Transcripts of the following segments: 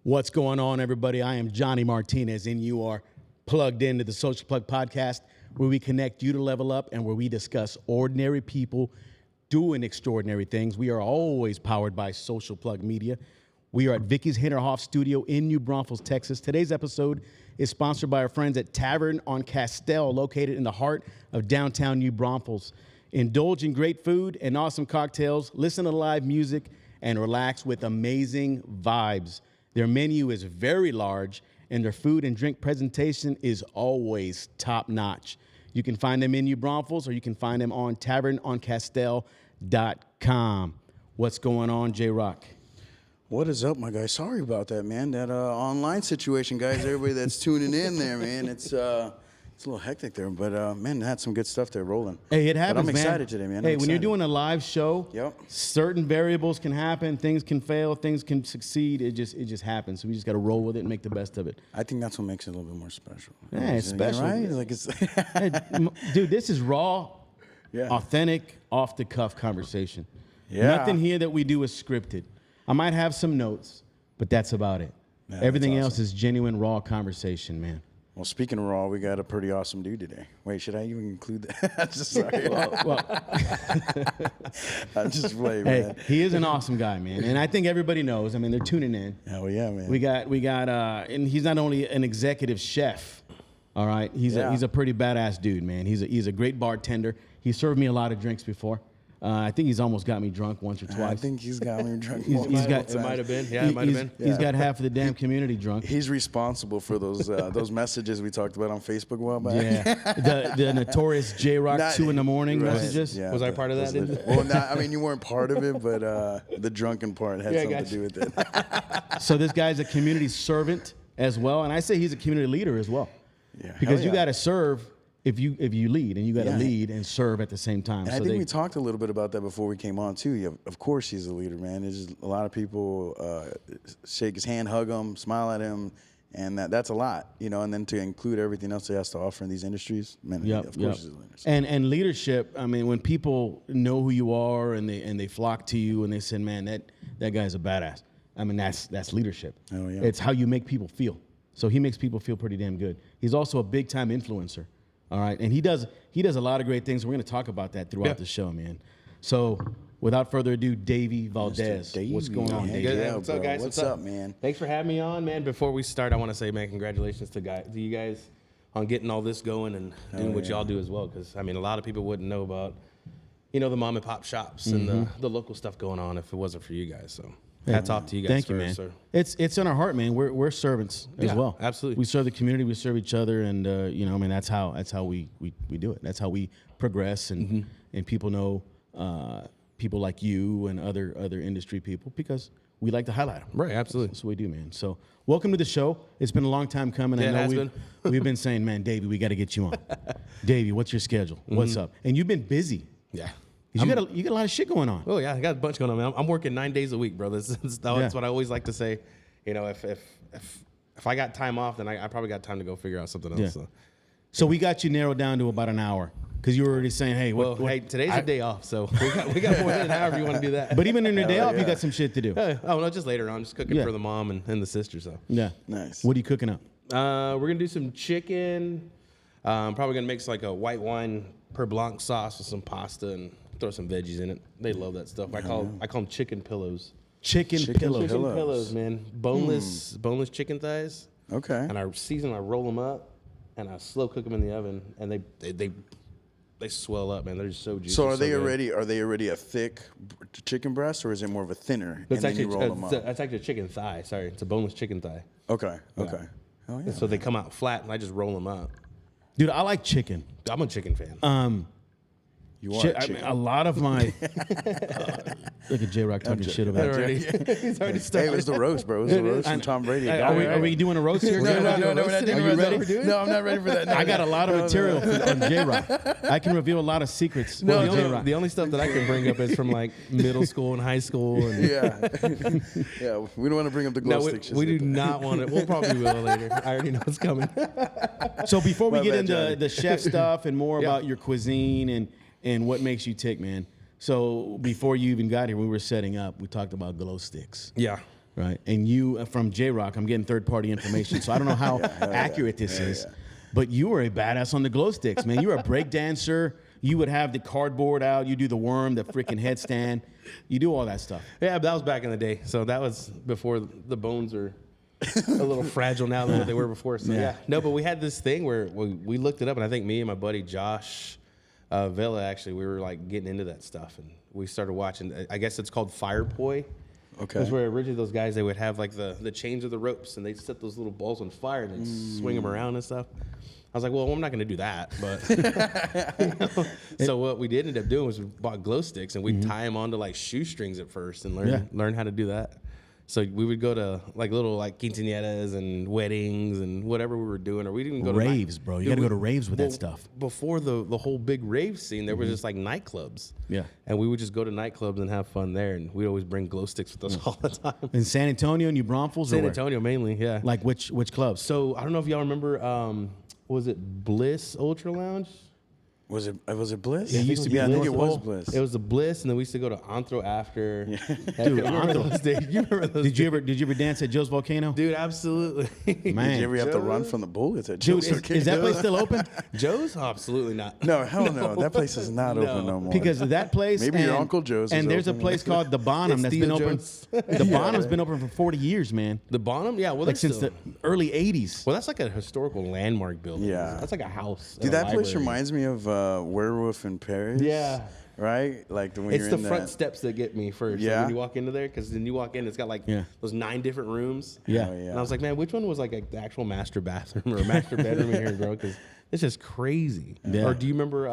What's going on, everybody? I am Johnny Martinez, and you are plugged into the Social Plug Podcast, where we connect you to level up and where we discuss ordinary people doing extraordinary things. We are always powered by Social Plug Media. We are at Vicky's Hinterhoff Studio in New Braunfels, Texas. Today's episode is sponsored by our friends at Tavern On Castell, located in the heart of downtown New Braunfels. Indulge in great food and awesome cocktails, listen to live music, and relax with amazing vibes. Their menu is very large, and their food and drink presentation is always top-notch. You can find them in New Braunfels, or you can find them on tavernoncastell.com. What's going on, J-Rock? What is up, my guy? Sorry about that, man. That online situation, guys. Everybody that's tuning in there, man. It's a little hectic there, but man, had some good stuff there rolling. Hey, it happens, but I'm excited today, man. Hey, when you're doing a live show, Yep. certain variables can happen, things can fail, things can succeed. It just happens. So we just got to roll with it and make the best of it. I think that's what makes it a little bit more special. Yeah, it's special, right? Like it's Hey, dude, this is raw, Yeah. authentic, off-the-cuff conversation. Yeah. Nothing here that we do is scripted. I might have some notes, but that's about it. Yeah, Everything that's else awesome. is genuine, raw conversation, man. Well, speaking of raw, we got a pretty awesome dude today. Wait, should I even include that? I'm just sorry. I'm just playing, Hey, man. he is an awesome guy, man, and I think everybody knows. I mean, they're tuning in. Hell yeah, man. We got, and he's not only an executive chef, all right. He's a pretty badass dude, man. He's a great bartender. He served me a lot of drinks before. I think he's almost got me drunk once or twice. I think he's got me drunk. He's multiple got- It times. might have been. Yeah, it might have been. He's got half of the damn community drunk. He's responsible for those messages we talked about on Facebook a while back. Yeah, the notorious J-Rock Not- 2 in the morning Right. messages. Yeah, Was I part of those that? legit- Well, I mean, you weren't part of it, but the drunken part had something to gotcha. do with it. So this guy's a community servant as well, and I say he's a community leader as well, Yeah, because hell you yeah. got to serve if you lead, and you got to Yeah. lead and serve at the same time. And I think we talked a little bit about that before we came on too. Yeah, of course, he's a leader, man. There's just a lot of people shake his hand, hug him, smile at him, and that's a lot, you know. And then to include everything else he has to offer in these industries, man. Of course, he's a leader. And leadership. I mean, when people know who you are and they flock to you and they say, "Man, that guy's a badass." I mean, that's leadership. Oh, yeah. It's how you make people feel. So he makes people feel pretty damn good. He's also a big time influencer. All right, and he does a lot of great things. We're going to talk about that throughout the show, man. So, without further ado, Davey Valdez. Davey. What's going on, Yeah, Davey? yeah. What's up, bro. guys? What's up, man? Thanks for having me on, man. Before we start, I want to say, man, congratulations to you guys on getting all this going and doing what y'all do as well. Because I mean, a lot of people wouldn't know about, the mom and pop shops and the local stuff going on if it wasn't for you guys. So, hats off to you guys. Thank you, man. Sir. It's in our heart, man. We're servants as Yeah, well. absolutely. We serve the community. We serve each other, and I mean, that's how we do it. That's how we progress, and people know people like you and other industry people, because we like to highlight them. Right, absolutely. That's what we do, man. So, welcome to the show. It's been a long time coming. Yeah, I it know has we've been saying, man, Davey, we got to get you on. Davey, what's your schedule? What's up? And you've been busy. Yeah. 'Cause you got a lot of shit going on. Oh yeah, I got a bunch going on, man. I'm working 9 days a week, bro. That's what I always like to say. If I got time off, then I probably got time to go figure out something else. Yeah. So. So we got you narrowed down to about an hour, because you were already saying, hey, Hey, today's a day off, so we got more than an hour if you want to do that. But even in your day off, you got some shit to do. Oh no, just later on, just cooking Yeah. for the mom and the sister. So Yeah. Nice. What are you cooking up? we're gonna do some chicken. Probably gonna mix like a white wine per blanc sauce with some pasta and throw some veggies in it. They love that stuff. I call them chicken pillows. Chicken pillows. Chicken pillows, man. Boneless chicken thighs. Okay. And I season, I roll them up, and I slow cook them in the oven, and they swell up, man. They're just so juicy. So are they good. already a thick chicken breast, or is it more of a thinner? That's and then actually you roll them up. that's actually a chicken thigh. Sorry, it's a boneless chicken thigh. Okay. Okay. Oh yeah. So they come out flat, and I just roll them up. Dude, I like chicken. I'm a chicken fan. You are I mean, a lot of my look at J-Rock talking shit about it. He's already Hey, started. it was the roast, bro. It was the roast from Tom Brady. Are we doing a roast here? No, J-Rock? we're not doing Are you that. ready? No, I'm not ready for that. No, I got a lot of material on J-Rock. I can reveal a lot of secrets. No, with J-Rock. the only stuff that I can bring up is from like middle school and high school. And Yeah. Yeah. We don't want to bring up the glow no, sticks. just we do yet. not want it. We'll probably will later. I already know it's coming. So before we My get bad, into Johnny. the chef stuff and more Yeah. about your cuisine and what makes you tick, man. So before you even got here, when we were setting up, we talked about glow sticks. Yeah. Right. And you, from J-Rock, I'm getting third-party information, so I don't know how accurate this is. But you were a badass on the glow sticks, man. You were a break dancer. You would have the cardboard out. You do the worm, the freaking headstand. You do all that stuff. Yeah, but that was back in the day. So that was before the bones are a little fragile now than what they were before. So yeah. No, but we had this thing where we looked it up, and I think me and my buddy Josh Villa, actually, we were like getting into that stuff, and we started watching. I guess it's called Fire Poi. Okay. Because where originally those guys, they would have like the chains of the ropes, and they'd set those little balls on fire and they'd swing them around and stuff. I was like, well, I'm not going to do that. But so what we did end up doing was we bought glow sticks, and we'd tie them onto like shoestrings at first and learn how to do that. So we would go to like little like quinceañeras and weddings and whatever we were doing, or we didn't go raves, to bro. You got to go to raves with that stuff. Before the whole big rave scene, there was just like nightclubs. Yeah. And we would just go to nightclubs and have fun there, and we'd always bring glow sticks with us all the time. In San Antonio, New Braunfels? San Antonio mainly, yeah. Like which clubs? So I don't know if y'all remember, was it Bliss Ultra Lounge? Was it Bliss? Yeah, it used to be. I think it was Bliss. Bliss. It was the Bliss, and then we used to go to Anthro after. Yeah. Dude, Anthro. You remember those days? Did you ever dance at Joe's Volcano? Dude, absolutely. Man, did you ever have to run from the bullets at Joe's? Dude, is that place still open? Joe's? Oh, absolutely not. No, hell no. That place is not open no more. Because of that place. Maybe your Uncle Joe's. And there's a place called the Bonham that's been open. The Bonham's been open for 40 years, man. The Bonham? Yeah, well, like since the early 80s. Well, that's like a historical landmark building. Yeah. That's like a house. Dude, that place reminds me of Werewolf in Paris. Yeah. Right? Like when it's you're the front steps that get me first. Yeah. Like when you walk into there, because then you walk in, it's got like those 9 different rooms. Yeah. Oh, yeah. And I was like, man, which one was like the actual master bathroom or master bedroom in here, bro? Because it's just crazy. Yeah. Or do you remember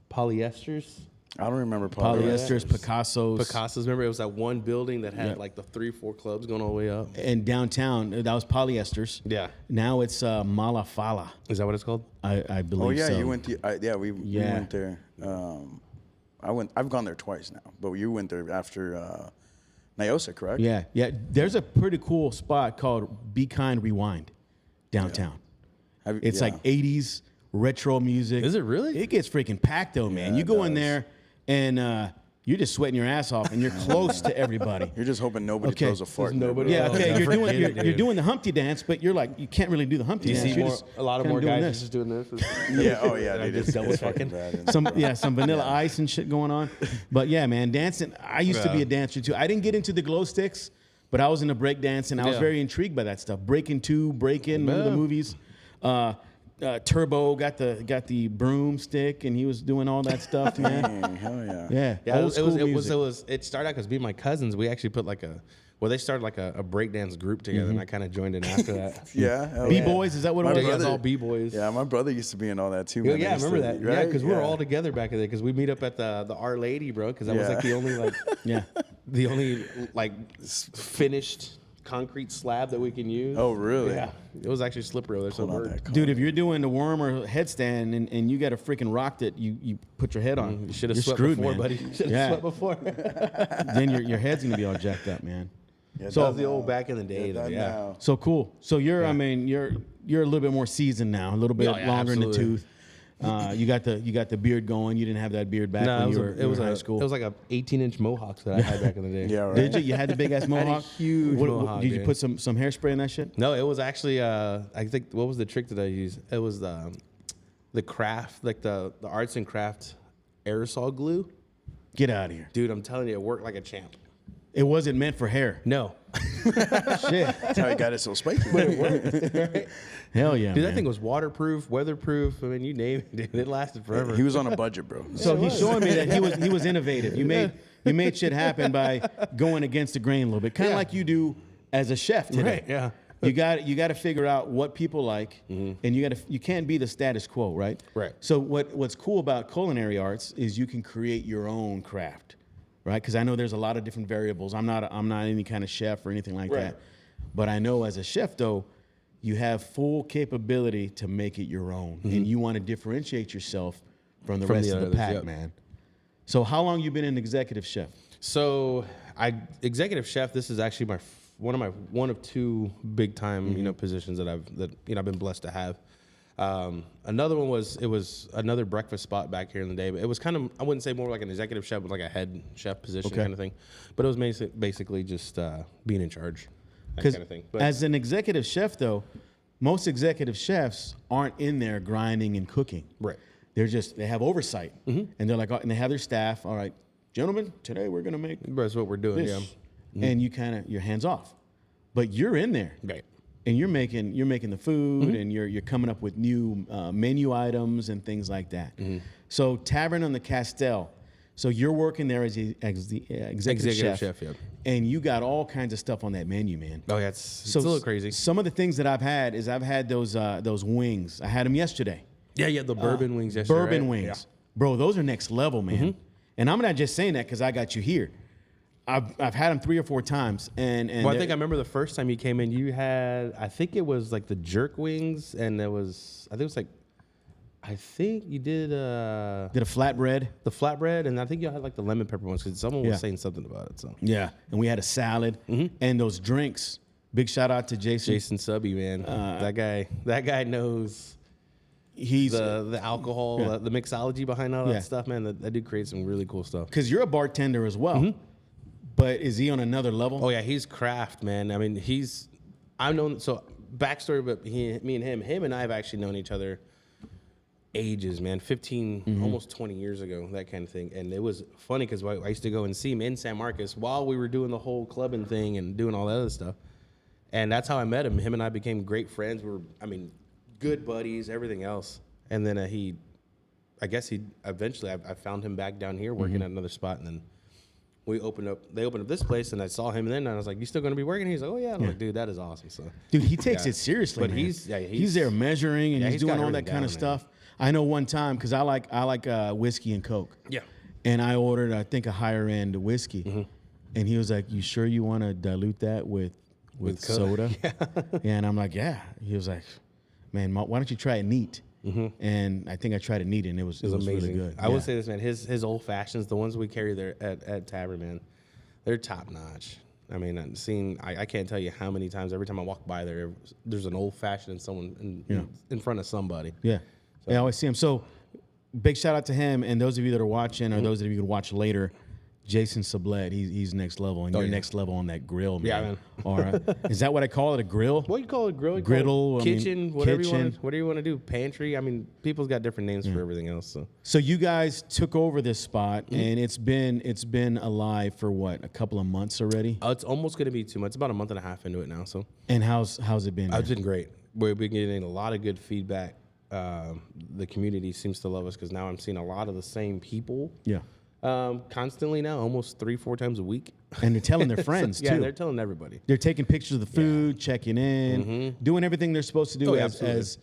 polyesters? I don't remember Polyesters, Picasso's. Remember, it was that one building that had like the 3-4 clubs going all the way up. And downtown, that was Polyesters. Yeah. Now it's Malafala. Is that what it's called? I believe. Oh yeah, so. you went. We went there. I've gone there twice now, but you went there after Nyosa, correct? Yeah. There's a pretty cool spot called Be Kind Rewind downtown. It's like 80s retro music. Is it really? It gets freaking packed though, man. You go in there and you're just sweating your ass off, and you're close to everybody. You're just hoping nobody throws a fart. Nobody. Yeah, okay. You're doing the Humpty dance, but you're like, you can't really do the Humpty dance. You see a lot of more guys just doing this. Yeah. Oh yeah. They just double fucking. Some Vanilla Ice and shit going on. But yeah, man, dancing. I used to be a dancer too. I didn't get into the glow sticks, but I was into break dancing. I was very intrigued by that stuff. Breaking 2, Breaking, remember the movies? Turbo got the broomstick, and he was doing all that stuff, man. Dang, hell yeah. Yeah. It started out because me and my cousins, we actually put they started like a breakdance group together, and I kind of joined in after that. Yeah. B-boys, is that what it was? Yeah, it's all B-boys. Yeah, my brother used to be in all that too. Yeah, Man. I remember that. Right? Yeah, because we were all together back in there. Because we meet up at the Our Lady, bro. Because that was like the only the only like finished concrete slab that we can use. Oh, really? Yeah. It was actually slippery over there. So dude, if you're doing the worm or headstand and you got a freaking rock that you put your head on, you should have sweat screwed, before, man. buddy. Should have sweat before. Then your head's gonna be all jacked up, man. Yeah, so that was the old back in the day. Yeah. So cool. So you're I mean you're a little bit more seasoned now, a little bit longer in the tooth. You got the beard going. You didn't have that beard back when you were in high school. It was like a 18-inch mohawk that I had back in the day. Yeah, right. Did you? You had the big ass mohawk? I had a huge mohawk. Did you put some hairspray in that shit? No, it was actually I think what was the trick that I used? It was the craft, like the arts and craft aerosol glue. Get out of here, dude! I'm telling you, it worked like a champ. It wasn't meant for hair. No. Shit. That's how he got it so spiky. But it worked. Right? Hell yeah, dude! Man. That thing was waterproof, weatherproof. I mean, you name it, dude. It lasted forever. He was on a budget, bro. So he's showing me that he was innovative. You made shit happen by going against the grain a little bit, kind of like you do as a chef today. Right, yeah. You got to figure out what people like, and you can't be the status quo, right? Right. So what's cool about culinary arts is you can create your own craft, right? Because I know there's a lot of different variables. I'm not any kind of chef or anything like that, but I know as a chef though, you have full capability to make it your own, and you want to differentiate yourself from the rest of the pack, man. So how long you been an executive chef? So executive chef. This is actually one of 2 big time positions that I've been blessed to have. Another one was another breakfast spot back here in the day, but it was kind of, I wouldn't say more like an executive chef, but like a head chef position kind of thing. But it was basically just being in charge, that kind of thing. But as an executive chef, though, most executive chefs aren't in there grinding and cooking. Right. They have oversight, and they're like, and they have their staff. All right, gentlemen, today we're gonna make that's what we're doing. this. Yeah. And you kind of, you're hands off, but you're in there. Right. And you're making the food, and you're coming up with new menu items and things like that. So Tavern on the Castell. So you're working there as the executive chef, yeah. and you got all kinds of stuff on that menu, man. Oh yeah, it's a little crazy. Some of the things that I've had is those wings. I had them yesterday. Yeah, the bourbon wings yesterday. Bourbon right? wings, Yeah. bro. Those are next level, man. And I'm not just saying that because I got you here. I've had them 3 or 4 times, and Well, I think I remember the first time you came in, you had, I think it was like the jerk wings, and I think you did did a flatbread. the flatbread, and I think you had like the lemon pepper ones because someone Yeah. was saying something about it. So Yeah, and we had a salad and those drinks. Big shout out to Jason. Jason Subby, man, that guy knows He's the alcohol, the mixology behind all that Yeah. stuff, man. That dude creates some really cool stuff. because you're a bartender as well, but is he on another level? Oh yeah, he's craft, man. I mean, I've known, so backstory, but me and him and I have actually known each other ages, man, 15, almost 20 years ago, that kind of thing. And it was funny because I used to go and see him in San Marcos while we were doing the whole clubbing thing and doing all that other stuff. And that's how I met him. Him and I became great friends. We were, good buddies, everything else. And then I found him back down here working at another spot. And then they opened up this place, and I saw him, and then I was like, "You still going to be working?" He's like, "Oh yeah." I'm like, "Dude, that is awesome." So, Dude, he takes it seriously. But man. he's there measuring and he's he's doing got all that everything kind of down, man. stuff. I know one time because I like whiskey and Coke. Yeah. And I ordered, I think, a higher end whiskey, and he was like, "You sure you want to dilute that with Coke?" soda?" Yeah, and I'm like, "Yeah." He was like, "Man, why don't you try it neat?" And I think I tried it neat, and it was amazing. really good. I will say this, man. His old fashions, the ones we carry there at Tavern, man, they're top notch. I mean, I can't tell you how many times, every time I walk by there's an old fashioned and someone in front of somebody. Yeah. I always see him. So big shout out to him, and those of you that are watching, or those of you who watch later, Jason Sublette, he's next level, and you're next level on that grill, man. Yeah, man. All right. Is that what I call it, a grill? What do you call it? Grill? You Griddle, call it kitchen, kitchen. whatever you want to do. Pantry. I mean, people's got different names for everything else. So you guys took over this spot, and it's been alive for what, a couple of months already? It's almost going to be 2 months. It's about a month and a half into it now. So And how's it been? it's been great. We've been getting a lot of good feedback. The community seems to love us because now I'm seeing a lot of the same people. Yeah. Constantly now, almost 3-4 times a week. And they're telling their friends Yeah, too. they're telling everybody. They're taking pictures of the food, checking in, doing everything they're supposed to do as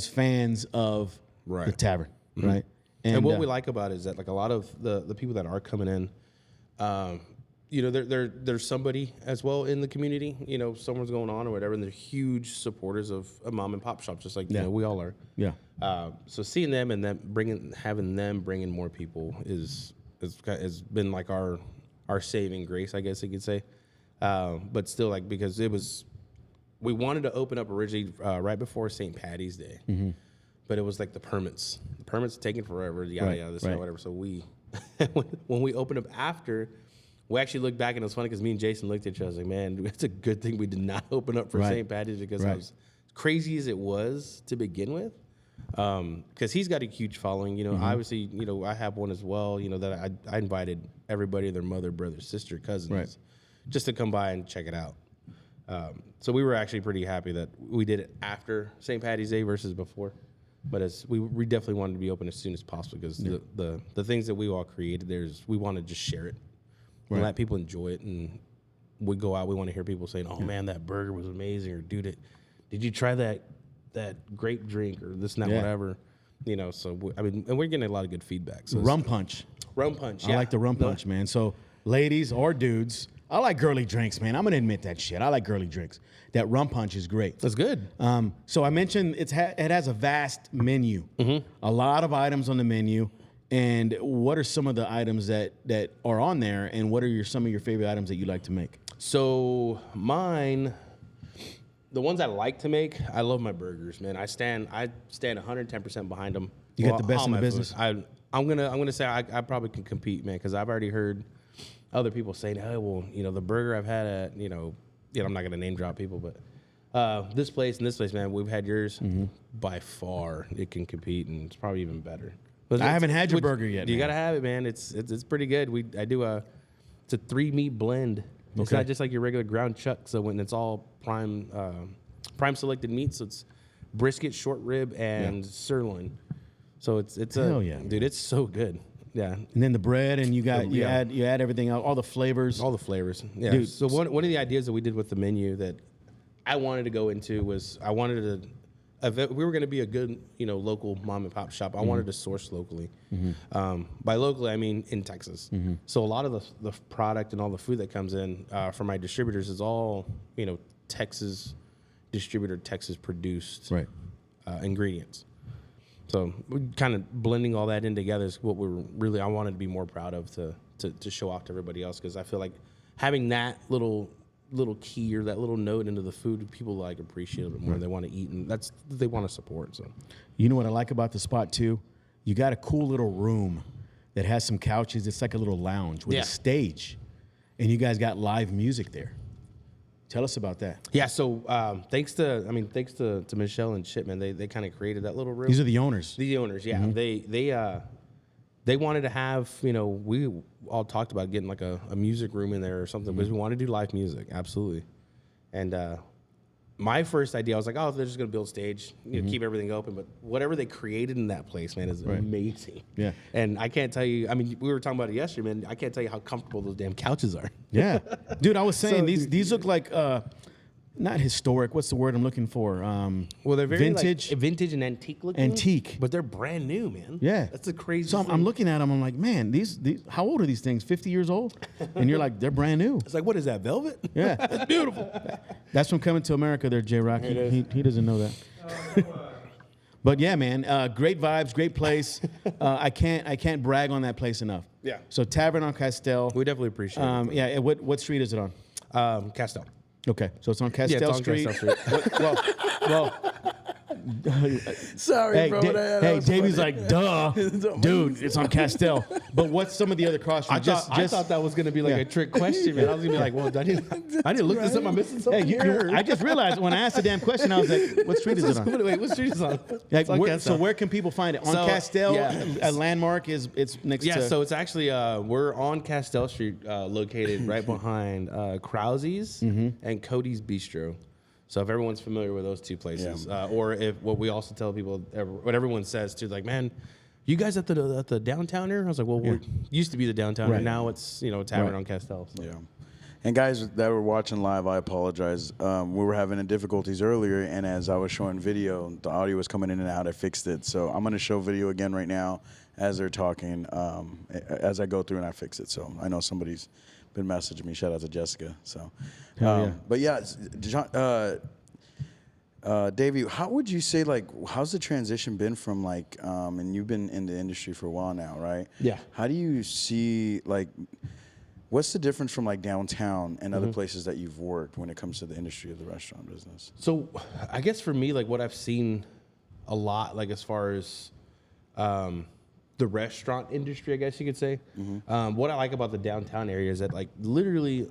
fans of the tavern, right? And what we like about it is that, like, a lot of the people that are coming in, there's somebody as well in the community. Someone's going on or whatever, and they're huge supporters of a mom and pop shop, just like we all are. Yeah. So seeing them and having them bring in more people has been like our saving grace, I guess you could say. But still, like, because we wanted to open up originally right before St. Patty's Day, but it was like the permits taking forever, yada, this and whatever. So we, when we opened up after, we actually looked back, and it was funny because me and Jason looked at each other. I was like, man, it's a good thing we did not open up for St. Patty's because as crazy as it was to begin with. Because he's got a huge following, obviously, I have one as well, that I invited everybody, their mother, brother, sister, cousins, just to come by and check it out. So we were actually pretty happy that we did it after St. Patty's Day versus before. But we definitely wanted to be open as soon as possible because the things that we all created, we want to just share it and let people enjoy it. And we go out, we want to hear people saying, "Oh man, that burger was amazing," or "Dude, did you try that grape drink," or this and that, whatever, so and we're getting a lot of good feedback. So Rum punch. Yeah. I like the rum punch, man. So ladies or dudes, I like girly drinks, man. I'm gonna admit that shit. I like girly drinks. That rum punch is great. That's good. So I mentioned it has a vast menu, a lot of items on the menu. And what are some of the items that are on there, and what are some of your favorite items that you like to make? So mine, the ones I like to make, I love my burgers, man. I stand 110% behind them. You got the best in the business. I'm gonna say I probably can compete, man, because I've already heard other people saying, "Oh, well, the burger I've had at, I'm not gonna name drop people, but this place and this place, man, we've had yours. By far, it can compete, and it's probably even better." But I haven't had your burger yet. You man. gotta have it, man. It's pretty good. I do it's a 3-meat blend. It's not just like your regular ground chuck. So when it's all prime selected meat, so it's brisket, short rib, and sirloin. So it's Hell yeah, dude, it's so good. Yeah. And then the bread, and you add everything else, all the flavors. All the flavors. Yeah. Dude. So one of the ideas that we did with the menu that I wanted to go into was I wanted to. If we were going to be a good, local mom and pop shop, I wanted to source locally. By locally, I mean in Texas. So a lot of the product and all the food that comes in from my distributors is all, Texas distributor, Texas produced ingredients. So kind of blending all that in together is what I wanted to be more proud of to show off to everybody else, because I feel like having that little key or that little note into the food, people like appreciate it more. They want to eat, and they want to support. So, you know what I like about the spot too? You got a cool little room that has some couches. It's like a little lounge with a stage, and you guys got live music there. Tell us about that. Yeah. So thanks to Michelle and Chip, man. They kind of created that little room. These are the owners. The owners, yeah. They wanted to have, we all talked about getting like a music room in there or something, because we want to do live music, absolutely. And my first idea, I was like, oh, they're just going to build stage, keep everything open. But whatever they created in that place, man, is amazing. Yeah. And I can't tell you, we were talking about it yesterday, man. I can't tell you how comfortable those damn couches are. Yeah. Dude, I was saying, these look like... not historic. What's the word I'm looking for? Well, they're very vintage, vintage and antique looking. Antique, but they're brand new, man. Yeah, that's a crazy. So I'm looking at them. I'm like, man, these how old are these things? 50 years old? And you're like, they're brand new. It's like, what is that, velvet? Yeah, that's beautiful. That's from Coming to America. There, J Rock. He doesn't know that. But yeah, man, great vibes, great place. I can't brag on that place enough. Yeah. So Tavern on Castell. We definitely appreciate it. Yeah. What street is it on? Castell. Okay, so it's on Castell Street. Castell Street. well, Sorry, bro. Davey's like, duh, dude, it's on Castell. But what's some of the other cross streets? I thought that was going to be like a trick question, man. I was going to be like, well, I need to look this up. I'm missing something here. I just realized when I asked the damn question, I was like, what street is it on? Wait, what street is it on? Like, so where can people find it? On Castell, a landmark it's next to... Yeah, so it's actually, we're on Castell Street, located right behind Krause's and Cody's Bistro. So if everyone's familiar with those two places, or if what we also tell people, what everyone says too, like, man, you guys at the downtowner? I was like, well, we used to be the downtowner. Right. Now it's Tavern on Castell. So. Yeah. And guys that were watching live, I apologize. We were having difficulties earlier, and as I was showing video, the audio was coming in and out. I fixed it. So I'm going to show video again right now as they're talking, as I go through and I fix it. So I know somebody's been messaging me. Shout out to Jessica. So, but yeah, John, Davey, how would you say, like, how's the transition been from, like, and you've been in the industry for a while now, right? Yeah. How do you see, like, what's the difference from, like, downtown and other places that you've worked when it comes to the industry of the restaurant business? So I guess for me, like, what I've seen a lot, like, as far as the restaurant industry, I guess you could say, what I like about the downtown area is that, like, literally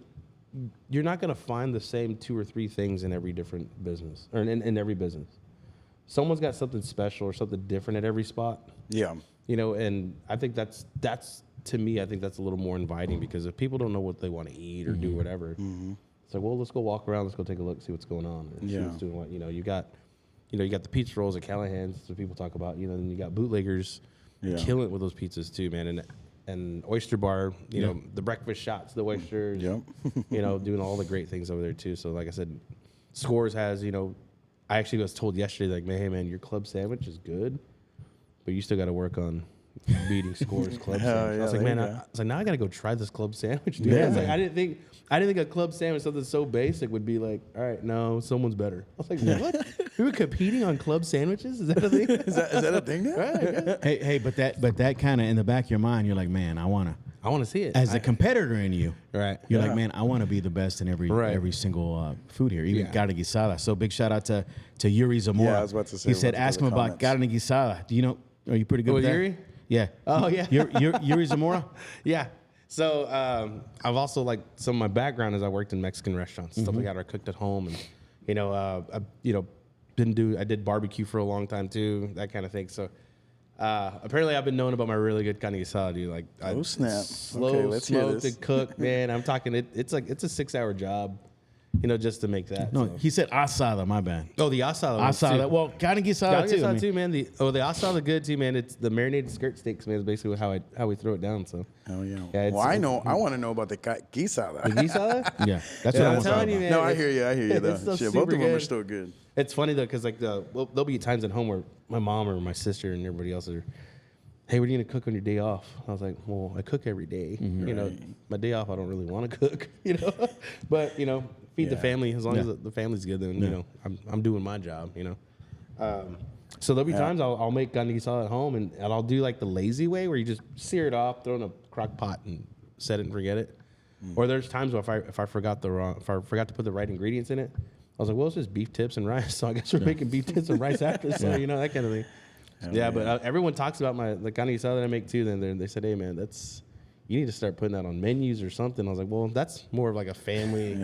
you're not going to find the same 2 or 3 things in every different business, or in every business. Someone's got something special or something different at every spot. Yeah. And I think that's to me, I think that's a little more inviting, because if people don't know what they want to eat or do whatever, it's like, well, let's go walk around, let's go take a look, see what's going on, or see what's doing what. You got the pizza rolls at Callahan's that people talk about. Then you got bootleggers killing it with those pizzas too, man. And Oyster Bar, the breakfast shots, the oysters, doing all the great things over there too. So like I said, Scores has, I actually was told yesterday, like, hey man, your club sandwich is good, but you still got to work on beating Scores club sandwich. I was like, man, now I got to go try this club sandwich, dude. I was like, I didn't think a club sandwich, something so basic, would be like, all right, no, someone's better. I was like, what? We were competing on club sandwiches? Is that a thing? Is that a thing now? Right, hey, but that kind of in the back of your mind, you're like, man, I wanna I want to see it. As a competitor in you, Right. you're like, man, I want to be the best in every single food here, even carne guisada. So big shout out to Yuri Zamora. Yeah, I was about to say, He said, ask him about carne guisada. Do you know? Are you pretty good with that? Yuri? Yeah. Oh, yeah. Yuri Zamora. Yeah. So I've also like some of my background is I worked in Mexican restaurants, stuff like that, or I cooked at home, and I did barbecue for a long time too, that kind of thing. So apparently I've been known about my really good carne asada, dude. Like snap. slow Okay, let's hear smoked this. and cooked, man. I'm talking it's a 6-hour job, just to make that. No, so. he said asada. My bad. Oh, the asada. Asada. Well, carne guisada too. Too, man. The asada good too, man. It's the marinated skirt steaks, man. Is basically how we throw it down. So. Oh yeah. Yeah, Well, I want to know about the guisada. The guisada? Yeah, that's Yeah, what I I'm want to telling talk you, about. man. No, I hear you. It's Though. still Shit, both super of them are good. still good. It's funny though, because like there'll be times at home where my mom or my sister and everybody else are, hey, what are you gonna cook on your day off? I was like, well, I cook every day. My day off, I don't really want to cook. But feed the family. As long as the family's good, then I'm doing my job. So there'll be times I'll make carne guisada at home, and I'll do like the lazy way where you just sear it off, throw it in a crock pot, and set it and forget it. Or there's times where if I forgot to put the right ingredients in it, I was like, well, it's just beef tips and rice. So I guess we're making beef tips and rice after. So that kind of thing. But everyone talks about the carne guisada that I make too. Then they said, hey man, you need to start putting that on menus or something. I was like, well, that's more of like a family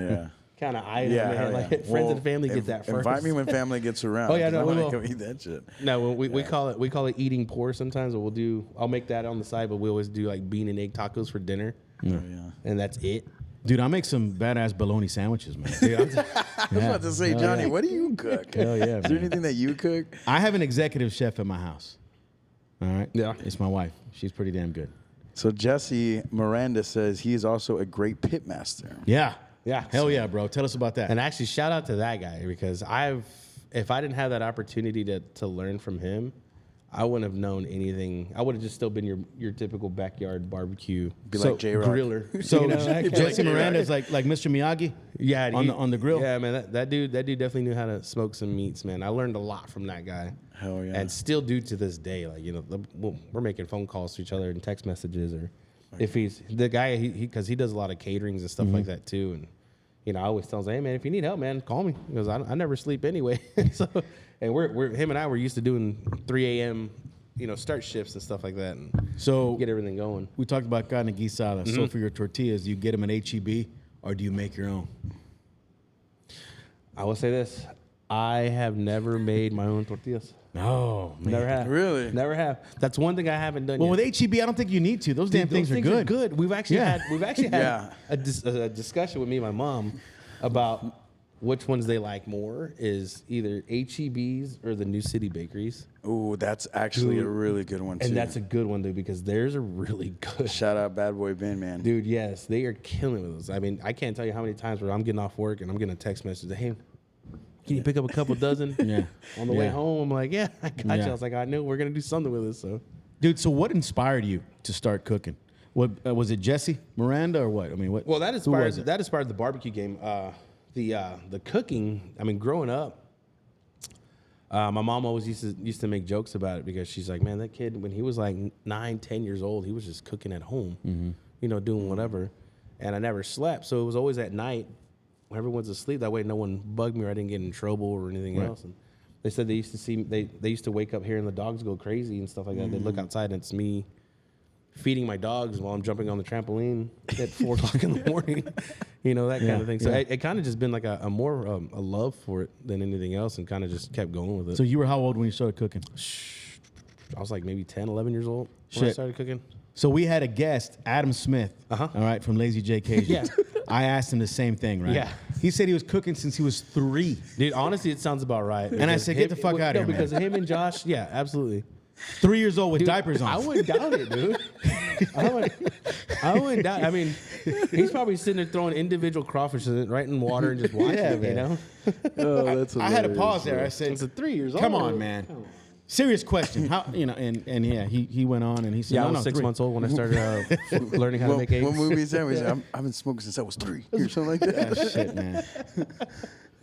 kind of item. Yeah, man. Like friends and family get that first. Invite me when family gets around. Oh, yeah, no, I we want will. to go eat that shit. No, we call it eating poor sometimes. But I'll make that on the side, but we always do like bean and egg tacos for dinner. Yeah. And that's it. Dude, I make some badass bologna sandwiches, man. Dude, I was about to say, Johnny, what do you cook? Hell yeah, Is there man. anything that you cook? I have an executive chef at my house. All right? Yeah. It's my wife. She's pretty damn good. So Jesse Miranda says he is also a great pit master. Yeah. Yeah. Hell yeah, bro. Tell us about that. And actually, shout out to that guy, because if I didn't have that opportunity to learn from him, I wouldn't have known anything. I would have just still been your typical backyard barbecue like J-Rock. griller. So that Jesse guy. Miranda is like Mr. Miyagi. Yeah, on the grill. Yeah, man, that dude definitely knew how to smoke some meats, man. I learned a lot from that guy. Hell yeah. And still do to this day. Like we're making phone calls to each other and text messages, or if he's the guy, because he does a lot of caterings and stuff like that too. And I always tell him, hey man, if you need help, man, call me, because I never sleep anyway. So, and him and I were used to doing 3 a.m. Start shifts and stuff like that, and So get everything going. we talked about carne guisada. So for your tortillas, do you get them at HEB or do you make your own? I will say this: I have never made my own tortillas. Oh, man. Never have. Really? Never have. That's one thing I haven't done Well, yet. with HEB, I don't think you need to. Those damn Dude, things are good. We've actually Yeah. had Yeah. a discussion with me and my mom about which ones they like more, is either HEBs or the New City bakeries. Ooh, that's actually a really good one too. And that's a good one, dude, because theirs are really good. Shout out Bad Boy Ben, man. Dude, yes, they are killing with us. I mean, I can't tell you how many times where I'm getting off work and I'm getting a text message that, hey, can you pick up a couple dozen? Yeah. On the way Yeah. home, I'm like, yeah, I got you. Yeah. I was like, I know we're gonna do something with this. So, Dude, so what inspired you to start cooking? What was it, Jesse Miranda or what? I mean, what? well, that who was inspired it? that inspired the barbecue game. The cooking. I mean, growing up, my mom always used to make jokes about it, because she's like, man, that kid, when he was like 9, 10 years old, he was just cooking at home, doing whatever, and I never slept, so it was always at night when everyone's asleep. That way, no one bugged me or I didn't get in trouble or anything else. And they said they used to wake up hearing the dogs go crazy and stuff like that. They look outside and it's me feeding my dogs while I'm jumping on the trampoline at 4 o'clock in the morning, that kind of thing. So it kind of just been like a more a love for it than anything else, and kind of just kept going with it. So you were how old when you started cooking? I was like maybe 10, 11 years old when I Shit. started cooking. So we had a guest, Adam Smith, all right, from Lazy J Cajun. Yeah. I asked him the same thing, right? Yeah. He said he was cooking since he was 3. Dude, honestly, it sounds about right. And I said, get the fuck out of here, because man. him and Josh, yeah, absolutely. 3 years old with Dude, diapers on. I wouldn't doubt it, dude. I wouldn't doubt. I mean, he's probably sitting there throwing individual crawfish right in water and just watching it, man. Oh, that's I had to hilarious, pause there. bro. I said, It's a 3 years old. come on, man. Serious question. How, and yeah, he went on and he said, Yeah, no, I was no, 6 3. months old when I started learning how to make eggs. What movie is that? I've been smoking since I was 3 or something like that. Oh, shit, man.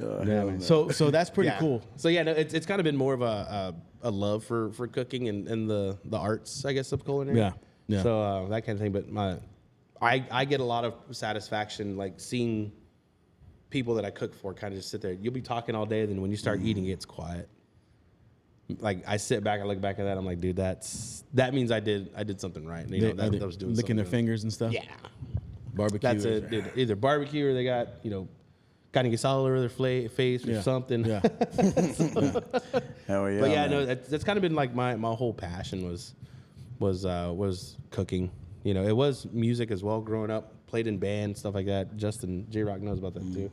Oh, Yeah, hell man. no. So that's pretty cool. So yeah, no, it's kind of been more of a love for cooking and the arts, I guess, of culinary. Yeah, yeah. So that kind of thing. But I get a lot of satisfaction like seeing people that I cook for kind of just sit there. You'll be talking all day, then when you start eating, it's quiet. Like I sit back, I look back at that, I'm like, dude, that means I did something right. You know, that was doing licking their something fingers and stuff. Yeah, Barbecue. that's it. Dude, either barbecue or they got carne asada over their face or something. Yeah. Hell yeah. But yeah, man. no, that's kind of been like my whole passion was cooking. You know, it was music as well. Growing up, played in bands, stuff like that. Justin J-Rock knows about that too.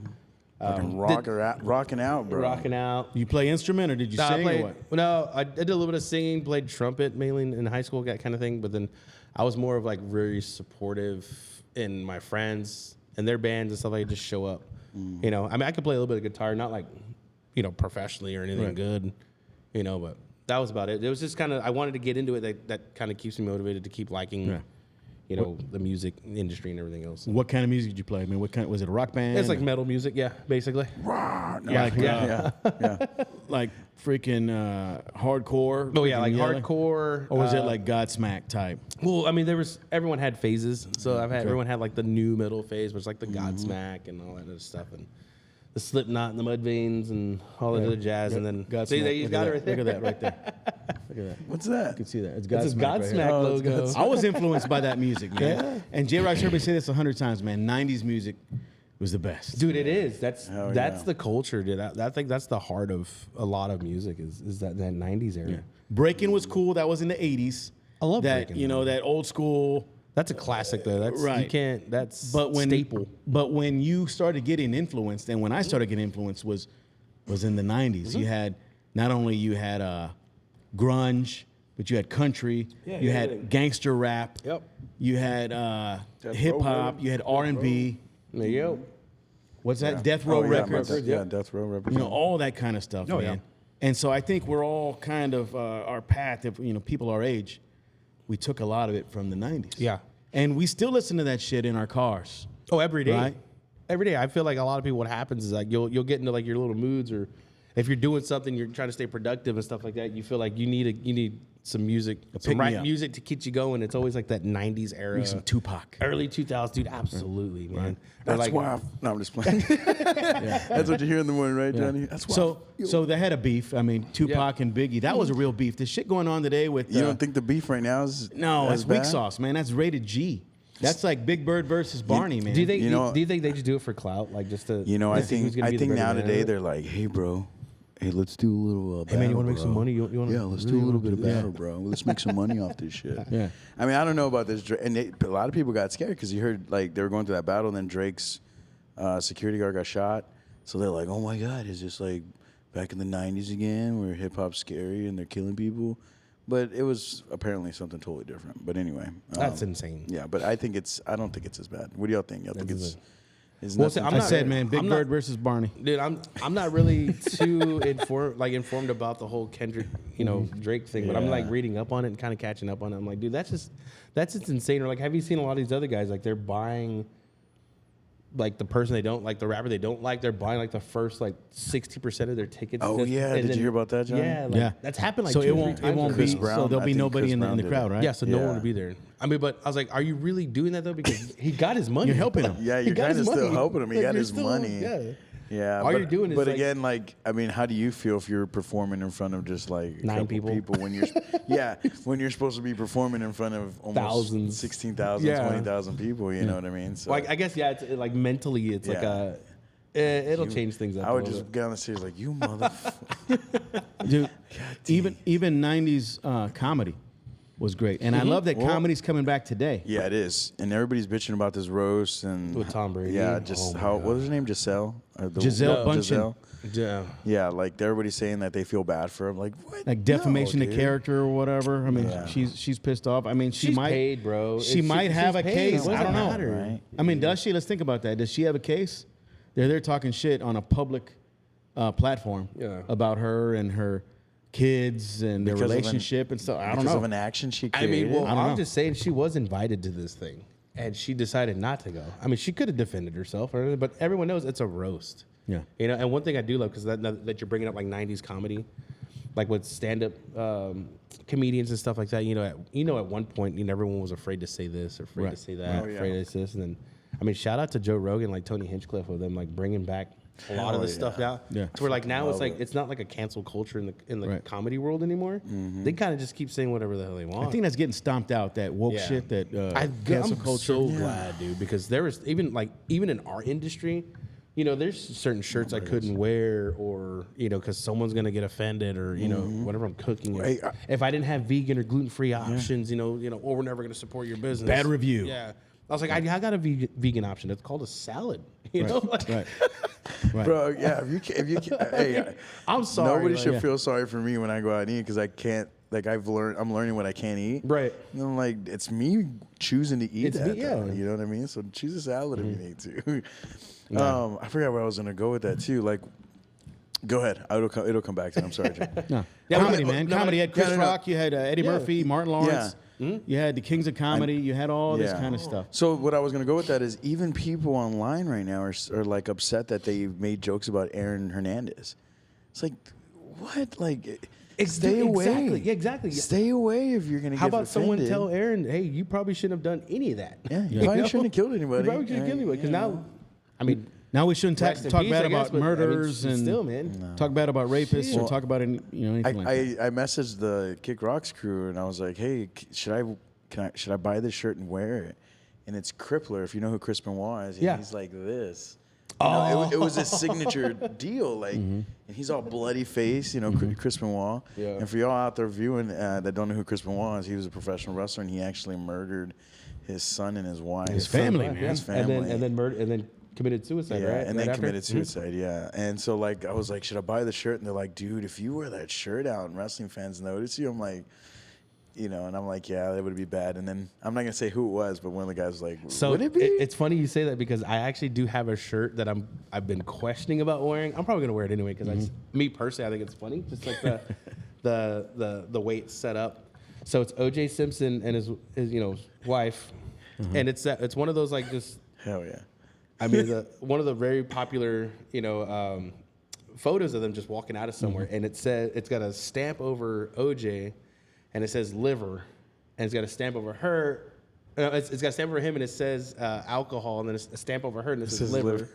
Fucking rocking out, bro. Rocking out. You play instrument or did you sing or what? No, I did a little bit of singing, played trumpet mainly in high school, that kind of thing. But then I was more of like very supportive in my friends and their bands and stuff like that, just show up. You know, I mean, I could play a little bit of guitar, not like, professionally or anything good, but that was about it. It was just kind of, I wanted to get into it. That kind of keeps me motivated to keep liking, the music industry and everything else. What kind of music did you play? I mean, was it a rock band? It's like metal music, yeah, basically. Yeah. Like freaking hardcore? Oh yeah, like yelling? hardcore. Or was it like Godsmack type? Well, I mean, everyone had phases. So everyone had like the new metal phase, which is like the Godsmack and all that other stuff, and the Slipknot and the Mudvaynes and all that other jazz, and then Godsmack. you got it right there. Look at that right there. Look at that. What's that? You can see that. It's That's his Godsmack. Right Godsmack here. logo. I was influenced by that music, man. Yeah. And J-Rock's heard me say this 100 times, man. 90s music was the best. Dude, it is. That's yeah. the culture, dude. I think that's the heart of a lot of music is that 90s era. Yeah. Breaking was cool. That was in the 80s. I love that. breaking, That old school. That's a classic though. That's right. You can't. That's staple. But when you started getting influenced, and when I started getting influenced was in the 90s. You had not only grunge, but you had country. You had gangster rap. Yep. You had hip hop. You had R&B. There you go. What's that? Death Row Records. Death Row Records. All that kind of stuff, man. Yeah. And so I think we're all kind of our path. If people our age, we took a lot of it from the 90s. Yeah. And we still listen to that shit in our cars. Oh, every day. Right? Every day. I feel like a lot of people, what happens is like you'll get into like your little moods, or if you're doing something, you're trying to stay productive and stuff like that. You feel like you need some music, some right music to keep you going. It's always like that 90s era. Some Tupac. Early 2000s, dude. Absolutely, man. That's like, why. No, I'm just playing. That's what you hear in the morning, right, Johnny? That's why. So they had a beef. I mean, Tupac and Biggie. That was a real beef. The shit going on today with You don't think the beef right now is no? as It's weak bad? sauce, man. That's rated G. That's like Big Bird versus Barney, man. Do you think they just do it for clout, like just to? I see who's think gonna be the now better today man? they're like, hey, bro. Hey, let's do a little. Hey man, you want to make bro. some money? You want Yeah, let's do a little bit of battle, bro. Let's make some money off this shit. Yeah. I mean, I don't know about this, and a lot of people got scared because you heard like they were going through that battle, and then Drake's security guard got shot. So they're like, oh my God, is this like back in the '90s again, where hip hop's scary and they're killing people? But it was apparently something totally different. But anyway, That's insane. Yeah, but I don't think it's as bad. What do y'all think? Y'all think it's Well, see, I said, man, Big Bird versus Barney. Dude, I'm not really too informed about the whole Kendrick, Drake thing, but I'm like reading up on it and kind of catching up on it. I'm like, dude, that's just insane. Or like, have you seen a lot of these other guys? Like, they're buying like the person they don't like, the rapper they don't like. They're buying like the first like 60% of their tickets. Oh yeah, did you hear about that, Johnny? Yeah, that's happened like so 2 it or 3 won't times. it won't be Chris Brown, so there'll I be think nobody Chris in Brown the did crowd, it. right? Yeah, so no Yeah. one would be there. I mean, but I was like, are you really doing that though? Because he got his money. You're helping him. Yeah, you're He got kind of his still money. helping him. He Like, got you're his still- money. yeah. Yeah, All you're doing is, But like- again, like, I mean, how do you feel if you're performing in front of just like a 9 couple people? when you're when you're supposed to be performing in front of almost Thousands. 16,000, Yeah. 20,000 people? You know what I mean? So Well, I guess it's like mentally, it's like Yeah. it'll change things up. I a would little just bit. get on the stage like, you motherfucker. Dude, even 90s comedy was great. And I love that comedy's coming back today. Yeah, it is, and everybody's bitching about this roast and With Tom Brady. Yeah, just Oh my what was her name? Giselle. Or Giselle Bundchen. Giselle? Yeah. Yeah, like everybody's saying that they feel bad for him. Like what? Like defamation No, of dude. character or whatever. I mean, Yeah. she's pissed off. I mean, she She's might paid, bro. She might have a she's paid. case. It I don't doesn't know. matter. Right. I mean, does she? Let's think about that. Does she have a case? They're talking shit on a public platform about her and her kids and their Because of an- relationship and stuff. I don't Because know. of an action she I created. mean, well, I don't know. I'm just saying she was invited to this thing, and she decided not to go. I mean, she could have defended herself, or anything, but everyone knows it's a roast. Yeah. And one thing I do love, because that you're bringing up like 90s comedy, like with stand-up comedians and stuff like that. At one point, everyone was afraid to say this or afraid to say that, afraid to say this, and then, I mean, shout out to Joe Rogan, like Tony Hinchcliffe, with them like bringing back a lot of this stuff now. Yeah. To where like now it's like it's not like a cancel culture in the comedy world anymore. They kind of just keep saying whatever the hell they want. I think that's getting stomped out. That woke shit. That cancel I'm culture. so glad, dude, because there was even in our industry, there's certain shirts I couldn't wear, or because someone's gonna get offended, or whatever I'm cooking. If I didn't have vegan or gluten-free options, or we're never gonna support your business. Bad review. Yeah. I was like, I got a vegan option. It's called a salad. Right. Bro, yeah. If you hey, I'm sorry. Nobody should feel sorry for me when I go out and eat, because I can't. Like I'm learning what I can't eat. Right. And I'm like, it's me choosing to eat that. Yeah. You know what I mean? So choose a salad if you need to. I forgot where I was gonna go with that too. Like, go ahead. It'll come back to me. I'm sorry, Jay. No. Comedy, man. Comedy. You had Chris Rock. You had Eddie Murphy, Martin Lawrence. You had the Kings of Comedy. You had all this kind of stuff. So what I was going to go with that is, even people online right now are like upset that they made jokes about Aaron Hernandez. It's like, what? Like, stay away. Exactly. Yeah, exactly. Stay away if you're going to get offended. How about someone tell Aaron, hey, you probably shouldn't have done any of that. Yeah, you probably shouldn't have killed anybody. You probably shouldn't have killed anybody. Because now, I mean, now we shouldn't talk peace, bad I guess, about but, murders I mean, and still, man. talk bad about rapists or talk about anything like that. I messaged the Kick Rocks crew and I was like, hey, should I buy this shirt and wear it? And it's Crippler, if you know who Chris Benoit is. And he's like this. It was a signature deal, like, and he's all bloody face, Chris Benoit. Yeah. And for y'all out there viewing that don't know who Chris Benoit is, he was a professional wrestler, and he actually murdered his son and his wife, his family, man, his family, and then committed suicide, right? And then committed suicide, And so, like, I was like, should I buy the shirt? And they're like, dude, if you wear that shirt out and wrestling fans notice you, I'm like, and I'm like, yeah, that would be bad. And then I'm not gonna say who it was, but one of the guys was like, so would it be? It's funny you say that, because I actually do have a shirt that I've been questioning about wearing. I'm probably gonna wear it anyway, because me personally, I think it's funny, just like the way it's set up. So it's O.J. Simpson and his wife, and it's one of those, like, just hell yeah. I mean, one of the very popular photos of them just walking out of somewhere, and it's got a stamp over O.J. and it says liver, and it's got a stamp over her. It's got a stamp over him, and it says alcohol, and then a stamp over her, and it says liver.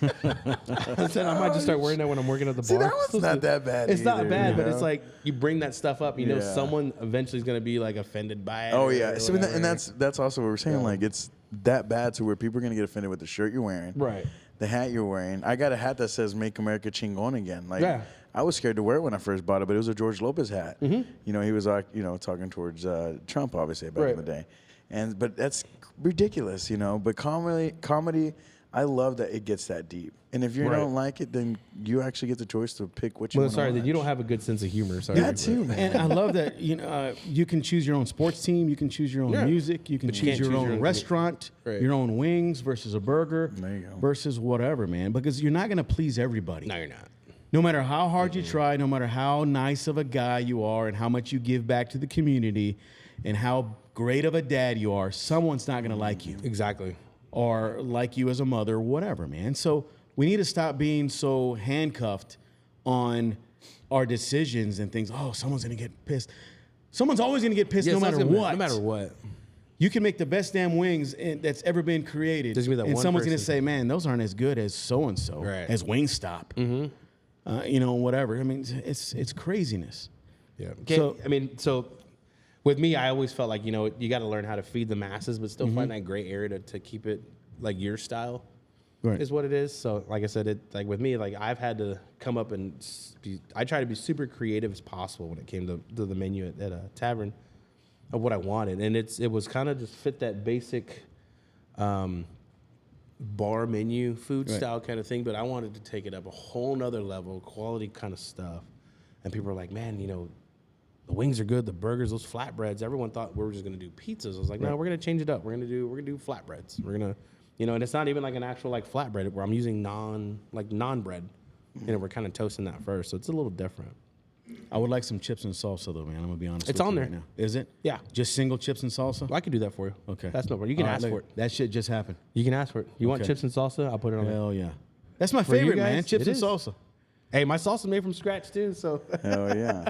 I said I might just start wearing that when I'm working at the bar. See, that one's not that bad. It's either, not bad, but it's like you bring that stuff up, Yeah. someone eventually is going to be like offended by it. Oh yeah, so and that's also what we're saying. Like, it's that bad to where people are gonna get offended with the shirt you're wearing, right? The hat you're wearing. I got a hat that says "Make America Chingon Again." Like, I was scared to wear it when I first bought it, but it was a George Lopez hat. He was like, talking towards Trump, obviously, back in the day. But that's ridiculous, But comedy, I love that it gets that deep. And if you don't like it, then you actually get the choice to pick what you want to watch. Then you don't have a good sense of humor. Sorry. That too, man. And I love that you can choose your own sports team, you can choose your own music, you can choose your own restaurant, your own wings versus a burger, versus whatever, man. Because you're not going to please everybody. No, you're not. No matter how hard you try, no matter how nice of a guy you are, and how much you give back to the community, and how great of a dad you are, someone's not going to like you. Exactly. Or like you as a mother, whatever, man. So we need to stop being so handcuffed on our decisions and things. Oh, someone's going to get pissed. Someone's always going to get pissed no matter what. No matter what. You can make the best damn wings that's ever been created. And someone's going to say, man, those aren't as good as so-and-so, as Wingstop. Whatever. I mean, it's craziness. Yeah. So with me, I always felt like, you got to learn how to feed the masses, but still find that gray area to keep it like your style is what it is. So like I said, with me, like I've had to come up and I try to be super creative as possible when it came to the menu at a tavern of what I wanted. And it was kind of just fit that basic bar menu, food style kind of thing, but I wanted to take it up a whole nother level, quality kind of stuff. And people were like, man, the wings are good, the burgers, those flatbreads. Everyone thought we were just gonna do pizzas. I was like, no, we're gonna change it up. We're gonna do flatbreads. We're gonna, and it's not even like an actual like flatbread where I'm using non bread. We're kind of toasting that first, so it's a little different. I would like some chips and salsa though, man. I'm gonna be honest. It's with on you there right now. Is it? Yeah. Just single chips and salsa? Well, I can do that for you. Okay. That's no problem. You can ask for it. That shit just happened. You can ask for it. You want chips and salsa? I'll put it on there. Hell yeah. That's my For you favorite, guys, man. Chips it and is. salsa. Hey, my salsa made from scratch too. So Hell yeah.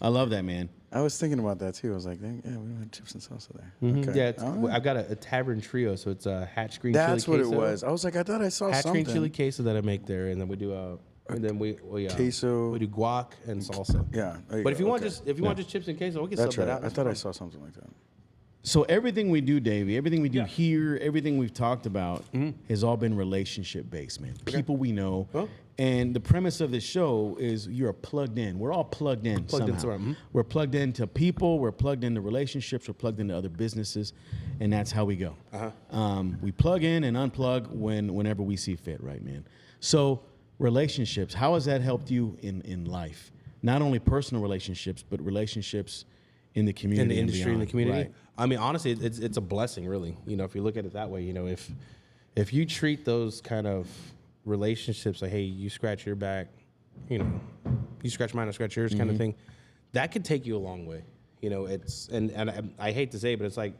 I love that, man. I was thinking about that too. I was like, yeah, we don't have chips and salsa there. Okay. yeah, it's, All right. I've got a tavern trio, so it's a hatch green That's chili what queso. it was. I was like, I thought I saw Hatch something. green chili queso that I make there, and then we do we queso. we do guac and salsa. Yeah. there But if go. you want Okay. want just chips and queso, we can That's sub that right. out. I thought I saw something like that. So everything we do, Davey, everything we do Yeah. here, everything we've talked about has all been relationship based, man. People we know. Huh? And the premise of this show is you're plugged in. We're all plugged in Plugged in somehow. somewhere, We're plugged into people. We're plugged into relationships. We're plugged into other businesses, and that's how we go. We plug in and unplug whenever we see fit, right, man? So relationships, how has that helped you in life? Not only personal relationships, but relationships in the community, in the and industry, in the beyond. community. Right. I mean, honestly, it's a blessing, really. You know, if you look at it that way, you know, if you treat those kind of relationships like, hey, you scratch your back, you know, you scratch mine, I scratch yours, kind of thing, that could take you a long way. You know, it's and I hate to say it, but it's like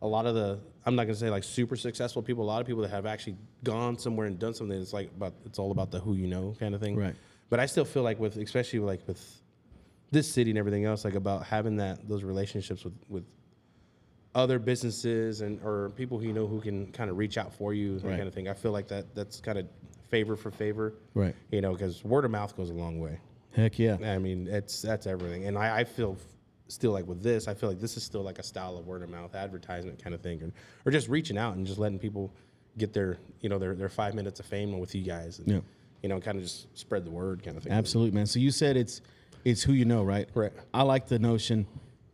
a lot of the, I'm not gonna say like super successful people, a lot of people that have actually gone somewhere and done something. It's like it's all about the who you know kind of thing. Right. But I still feel like especially with this city and everything else, like about having those relationships with other businesses or people who you know who can kind of reach out for you, that kind of thing. I feel like that's kind of favor for favor, Right. You know, because word of mouth goes a long way. Heck yeah. I mean, that's everything. And I feel still like with this, I feel like this is still like a style of word of mouth advertisement kind of thing, or just reaching out and just letting people get their 5 minutes of fame with you guys, and you know, kind of just spread the word kind of thing. Absolutely, man. So you said it's who you know, right? Right. I like the notion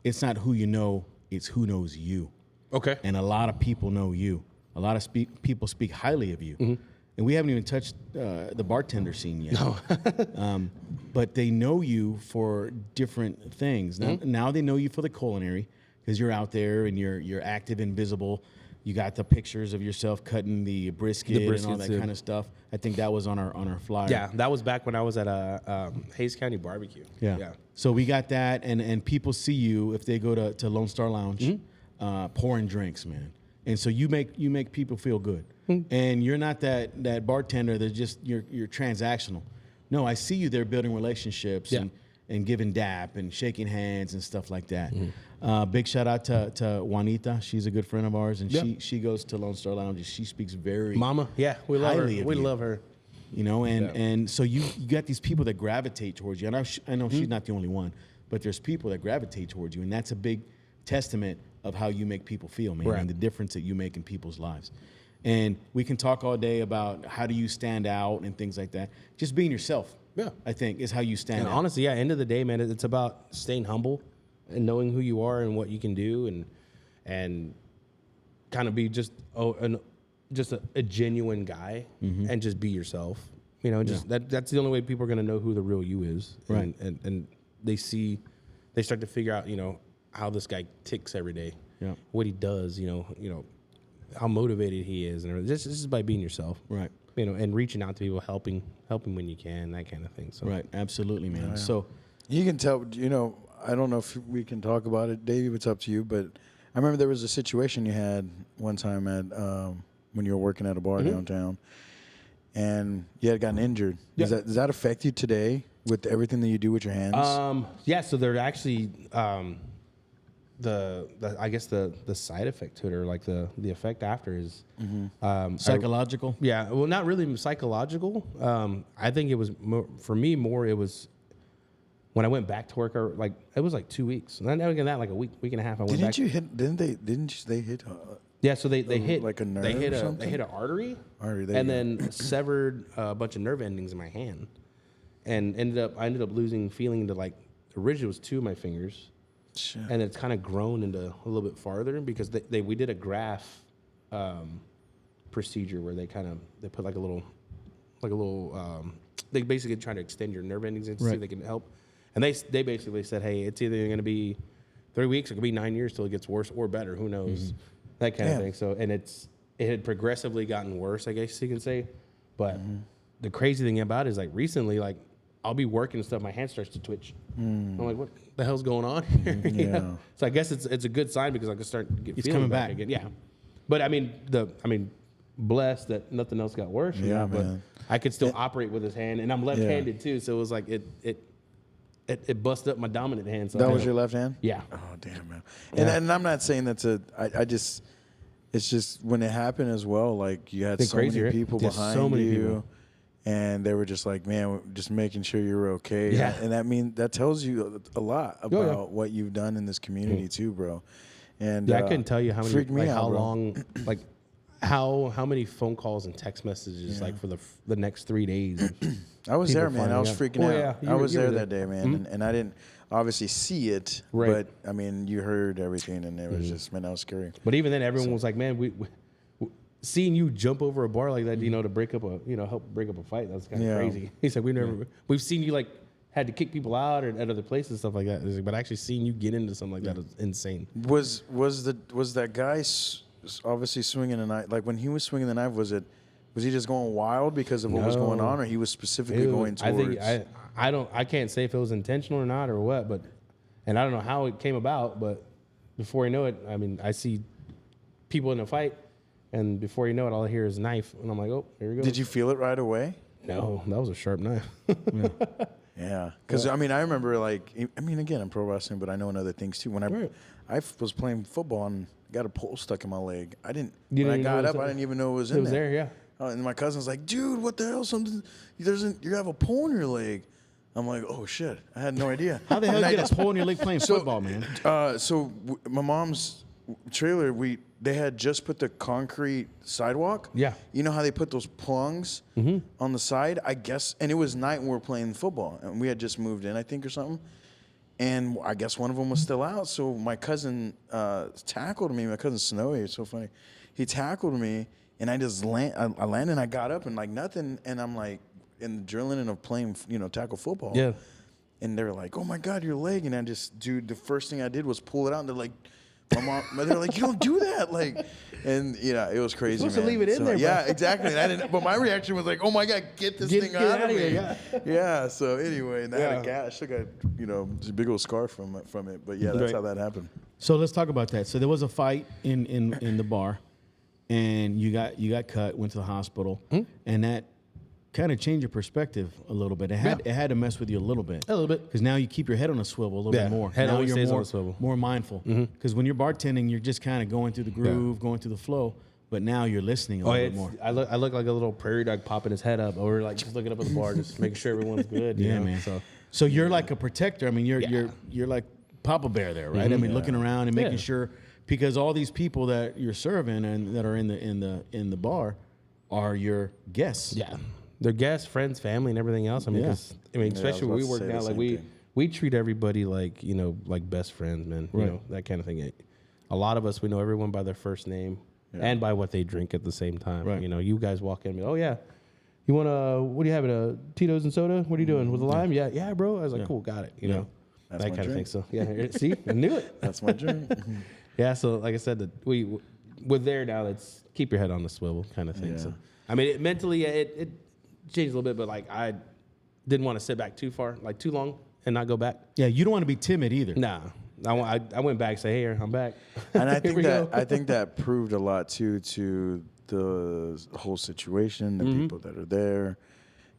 it's not who you know, it's who knows you. Okay. And a lot of people know you. A lot of people speak highly of you. And we haven't even touched the bartender scene yet. No. But they know you for different things. Now they know you for the culinary because you're out there and you're active and visible. You got the pictures of yourself cutting the brisket and all that kind of stuff. I think that was on our flyer. Yeah, that was back when I was at Hayes County Barbecue. Yeah. So we got that, and people see you if they go to Lone Star Lounge, pouring drinks, man. And so you make people feel good. And you're not that bartender that's just you're transactional. No, I see you there building relationships and giving dap and shaking hands and stuff like that. Big shout out to Juanita. She's a good friend of ours, and she goes to Lone Star Lounge. And she speaks very Mama, yeah, we love her. highly of We you. love her. You know, and so you got these people that gravitate towards you. And I know she's not the only one, but there's people that gravitate towards you, and that's a big testament of how you make people feel, man, and the difference that you make in people's lives. And we can talk all day about how do you stand out and things like that. Just being yourself, I think, is how you stand And out. honestly, end of the day, man, it's about staying humble and knowing who you are and what you can do, and kind of be just a genuine guy, and just be yourself. You know, just that's the only way people are gonna know who the real you is. Right. And they start to figure out, you know, how this guy ticks every day. Yeah. What he does, you know, how motivated he is, and this is by being yourself. Right. You know, and reaching out to people, helping when you can, that kind of thing. So Right. Absolutely, man. So You can tell, you know, I don't know if we can talk about it, Davey, it's up to you, but I remember there was a situation you had one time at when you were working at a bar downtown, and you had gotten injured. Yeah. Does that affect you today with everything that you do with your hands? Yeah, so they're actually I guess the side effect to it, or like the effect after is psychological. yeah, well, not really psychological. I think it was for me more. It was when I went back to work, or like it was like 2 weeks, and then other than that, like a week and a half. I went back. Didn't they hit? Yeah, so they hit like a nerve They hit or a something? they hit an artery, Artery, there and you go. then severed a bunch of nerve endings in my hand, and I ended up losing feeling to, like, originally it was 2 of my fingers, Shit. and it's kind of grown into a little bit farther because we did a graft procedure where they put like a little they basically try to extend your nerve endings and see if they can help, and they basically said, hey, it's either going to be 3 weeks, or it could be 9 years till it gets worse or better, who knows, that kind of thing. So, and it had progressively gotten worse, I guess you can say, but the crazy thing about it is, like, recently, like, I'll be working and stuff, my hand starts to twitch. I'm like, what the hell's going on here? You know? So I guess it's a good sign because I can start feeling coming back. again. Yeah, but I mean blessed that nothing else got worse. Yeah, but man. I could still operate with his hand, and I'm left-handed too, so it was like it busted up my dominant hand. So That was your left hand? Yeah. Oh, damn, man. Yeah. And I'm not saying that's it's just when it happened as well, like you had It's so crazy, many right? people There's behind so many you. people. And they were just like, man, just making sure you're okay. Yeah. And that tells you a lot about what you've done in this community too, bro. And I couldn't tell you how many, freaked me like out, how bro. long, like how many phone calls and text messages like for the next 3 days. I was people there, man. I was finding freaking out. out. Oh, yeah. I You was were there there. that day, man, and I didn't obviously see it, Right. but I mean, you heard everything, and it was just, man, that was scary. But even then, everyone was like, man, we seeing you jump over a bar like that, to break up help break up a fight. That's kind of Yeah. crazy. He's like, we've seen you like had to kick people out or at other places and stuff like that. He's like, but actually seeing you get into something like that is insane. Was that guy obviously swinging a knife? Like when he was swinging the knife, was he just going wild because of what was going on, or he was specifically going towards? I can't say if it was intentional or not or what, and I don't know how it came about, but before you know it, I mean, I see people in a fight, and before you know it, all I hear is knife, and I'm like, oh, here we go. Did you feel it right away? No, that was a sharp knife. Yeah, because I mean, I remember again, I'm pro wrestling, but I know in other things too. When I was playing football and got a pole stuck in my leg, when I got up, I didn't even know it was in there. It was there, yeah. And my cousin's like, dude, what the hell? You have a pole in your leg. I'm like, oh shit, I had no idea. How the hell did you get a pole in your leg playing football, man? My mom's trailer, they had just put the concrete sidewalk. Yeah. You know how they put those plungs on the side? I guess, and it was night when we were playing football, and we had just moved in, I think, or something. And I guess one of them was still out. So my cousin tackled me. My cousin Snowy, it's so funny. He tackled me, and I just I landed, and I got up, and like nothing, and I'm like in the adrenaline of playing, tackle football. Yeah. And they're like, oh my God, your leg. And I just, dude, the first thing I did was pull it out, and they're like, my mom, they're like, you don't do that, like, and it was crazy. You're supposed to leave it in there, bro. Yeah, exactly. And I didn't, but my reaction was like, oh my God, get this thing out of me. Yeah. So anyway, and I had a gash. I still got just a big old scar from it. But yeah, that's how that happened. So let's talk about that. So there was a fight in the bar, and you got cut, went to the hospital, and that kind of changed your perspective a little bit. It had to mess with you a little bit. A little bit. Because now you keep your head on a swivel a little bit more. Head now always you're stays more, on a swivel. more mindful. Because when you're bartending, you're just kind of going through the groove, going through the flow. But now you're listening a little bit more. I look like a little prairie dog popping his head up, or like just looking up at the bar, just making sure everyone's good. Yeah, man. So you're like a protector. I mean, you're like Papa Bear there, right? I mean, looking around and making sure, because all these people that you're serving and that are in the bar are your guests. Yeah, they're guests, friends, family, and everything else. I mean, especially where we work now, like we treat everybody like like best friends, man. Right. You know, that kind of thing. A lot of us, we know everyone by their first name and by what they drink at the same time. Right. You know, you guys walk in and be, oh yeah, you want what do you have? A Tito's and soda? What are you doing with the lime? Yeah, bro. I was like, cool, got it. You know, That's that my kind of thing. drink. So yeah, see, I knew it. That's my dream. Yeah, so like I said, that we're there now. Let's keep your head on the swivel, kind of thing. Yeah. So I mean, mentally, it changed a little bit, but like I didn't want to sit back too long and not go back. Yeah, you don't want to be timid either. Nah, I went back and say, hey, I'm back. And I think go. I think that proved a lot too to the whole situation, the people that are there.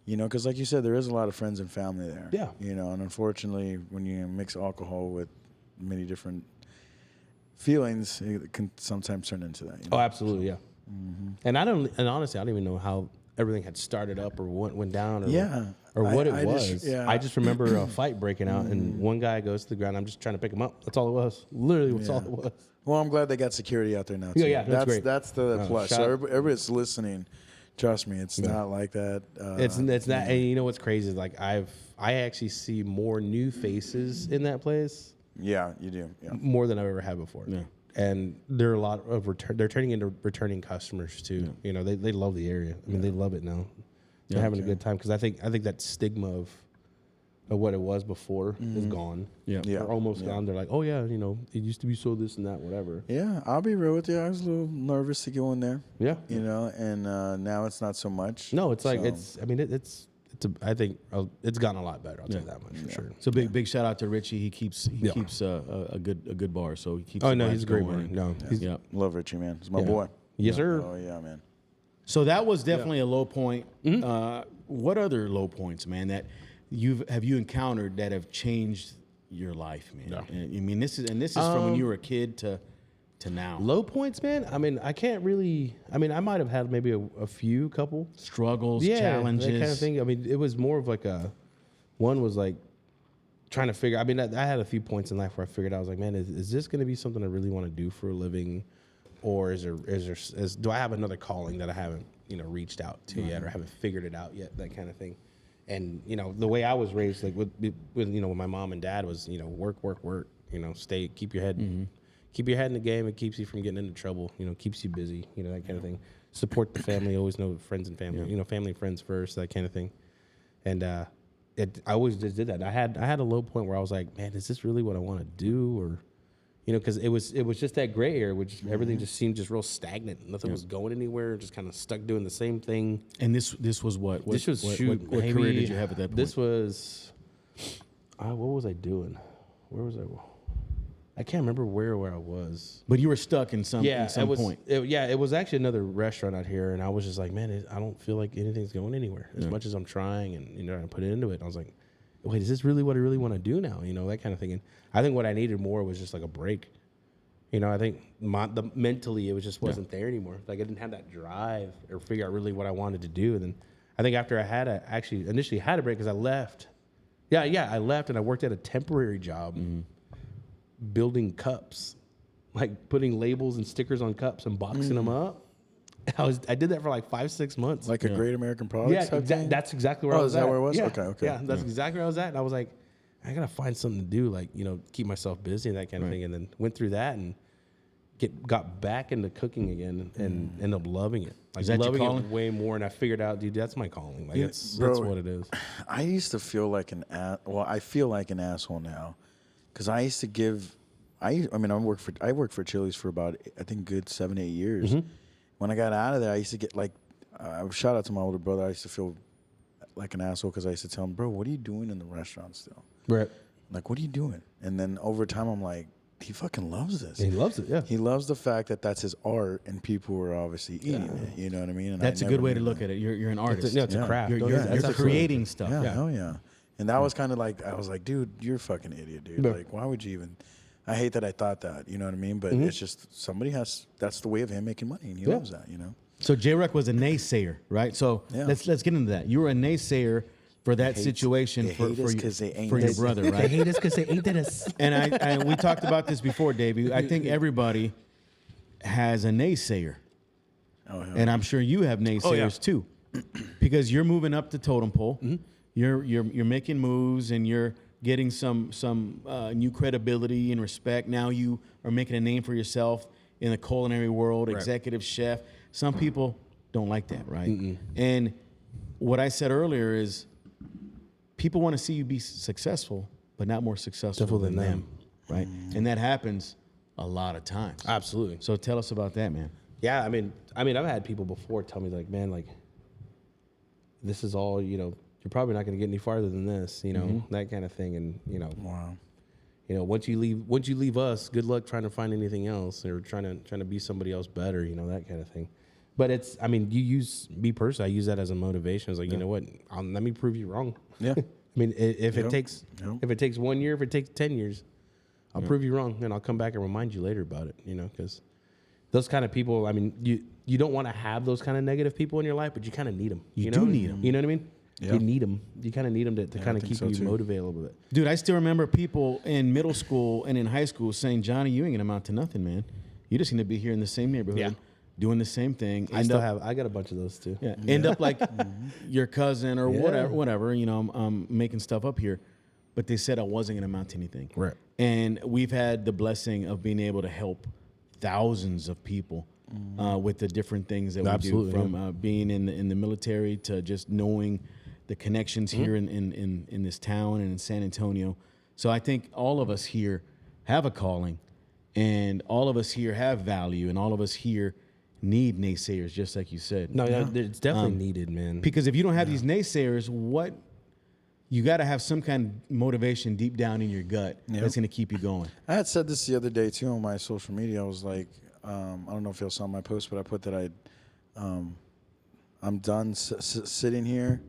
Because like you said, there is a lot of friends and family there. Yeah. And unfortunately, when you mix alcohol with many different feelings, it can sometimes turn into that. Oh, absolutely, yeah. And honestly, I don't even know how everything had started up or what went down or what it was. I just remember a fight breaking out and one guy goes to the ground. I'm just trying to pick him up. That's all it was. Literally, that's all it was. Well, I'm glad they got security out there now, too. Yeah, that's great. That's the plus. So everybody that's listening, trust me, it's not like that. It's not. And you know what's crazy is like I actually see more new faces in that place. Yeah, you do. Yeah. More than I've ever had before. Yeah. And there are a lot of they're turning into returning customers too. Yeah. They love the area. I mean, they love it now. They're having a good time because I think that stigma of what it was before is gone. Yeah. They're almost gone. They're like, oh yeah, it used to be so this and that, whatever. Yeah, I'll be real with you. I was a little nervous to go in there. Yeah. And now it's not so much. No, it's like I think it's gotten a lot better. I'll tell you that much for sure. So big shout out to Richie. He keeps a good bar. So he keeps. Oh no, he's a great man. No, Love Richie, man. He's my boy. Yes, sir. Oh yeah, man. So that was definitely a low point. What other low points, man, that you encountered that have changed your life, man? Yeah. And, I mean, this is from when you were a kid to now. Low points, man. I mean, I can't really. I mean, I might have had maybe a few couple Struggles, yeah, challenges, that kind of thing. I mean, it was more of like one was like trying to figure. I mean, I had a few points in life where I figured I was like, man, is this going to be something I really want to do for a living, or do I have another calling that I haven't reached out to yet, or haven't figured it out yet, that kind of thing. And the way I was raised, like with my mom and dad was work, keep your head. Keep your head in the game. It keeps you from getting into trouble. Keeps you busy. That kind of thing. Support the family. Always know friends and family. Family and friends first. That kind of thing. And I always just did that. I had a low point where I was like, man, is this really what I want to do? Or, because it was just that gray area, which everything just seemed just real stagnant. Nothing was going anywhere. Just kind of stuck doing the same thing. And this was what? This was what maybe, career did you have at that point? This was. What was I doing? Where was I? I can't remember where I was. But you were stuck in some point. It was actually another restaurant out here, and I was just like, man, I don't feel like anything's going anywhere. As much as I'm trying and I put it into it, and I was like, wait, is this really what I really want to do now? That kind of thing. And I think what I needed more was just like a break. I think mentally it just wasn't there anymore. Like I didn't have that drive or figure out really what I wanted to do. And then I think after I initially had a break because I left. I left and I worked at a temporary job. Building cups, like putting labels and stickers on cups and boxing them up. I did that for like 5-6 months. Like a Great American Products. Yeah, that's exactly where I was at. Is that where it was? Yeah. Okay. Yeah, that's exactly where I was at. And I was like, I gotta find something to do, like keep myself busy and that kind of thing. And then went through that and got back into cooking again and ended up loving it. Like Is that your loving calling? it way more. And I figured out, dude, that's my calling. Like that's what it is. I used to feel like I feel like an asshole now. Because I used to give, I worked for Chili's for about, I think, good 7-8 years. When I got out of there, I used to get like, shout out to my older brother. I used to feel like an asshole because I used to tell him, bro, what are you doing in the restaurant still? Right. Like, what are you doing? And then over time, I'm like, he fucking loves this. He loves it, yeah. He loves the fact that that's his art and people are obviously eating it. You know what I mean? And That's a good way to look at it. You're an artist. It's a craft. You're creating stuff. Yeah, hell yeah. And that was kind of like, I was like, dude, you're a fucking idiot, dude. Yeah. Like, why would you even? I hate that I thought that, you know what I mean? But it's just, that's the way of him making money, and he loves that, So J-Rec was a naysayer, right? So let's get into that. You were a naysayer for that situation for your brother, right? They hate us because they ain't us. And we talked about this before, Davey. I think everybody has a naysayer. Oh, yeah. And I'm sure you have naysayers too. Because you're moving up the totem pole. You're making moves and you're getting some new credibility and respect. Now you are making a name for yourself in the culinary world, executive chef. Some people don't like that, right? And what I said earlier is people want to see you be successful, but not more successful than them, right? And that happens a lot of times. Absolutely. So tell us about that, man. Yeah, I mean, I've had people before tell me like, man, like, this is all, you're probably not going to get any farther than this, that kind of thing. And, Wow. Once you leave us, good luck trying to find anything else or trying to be somebody else better, that kind of thing. But it's, you use me personally, I use that as a motivation. It's like, you know what, let me prove you wrong. Yeah. If it takes 1 year, if it takes 10 years, I'll prove you wrong, and I'll come back and remind you later about it, because those kind of people, you don't want to have those kind of negative people in your life, but you kind of need them. You do need them. You know what I mean? Yeah. You need them. You kind of need them to kind of keep you motivated a little bit. Dude, I still remember people in middle school and in high school saying, Johnny, you ain't going to amount to nothing, man. You're just going to be here in the same neighborhood doing the same thing. I got a bunch of those too. Yeah. End up like your cousin or whatever, I'm making stuff up here. But they said I wasn't going to amount to anything. Right. And we've had the blessing of being able to help thousands of people with the different things that we do, from being in the military to just knowing the connections here in this town and in San Antonio. So I think all of us here have a calling, and all of us here have value, and all of us here need naysayers, just like you said. No, it's definitely needed, man. Because if you don't have these naysayers, you got to have some kind of motivation deep down in your gut that's going to keep you going. I had said this the other day too on my social media. I was like, I don't know if y'all saw my post, but I put that I'm done sitting here,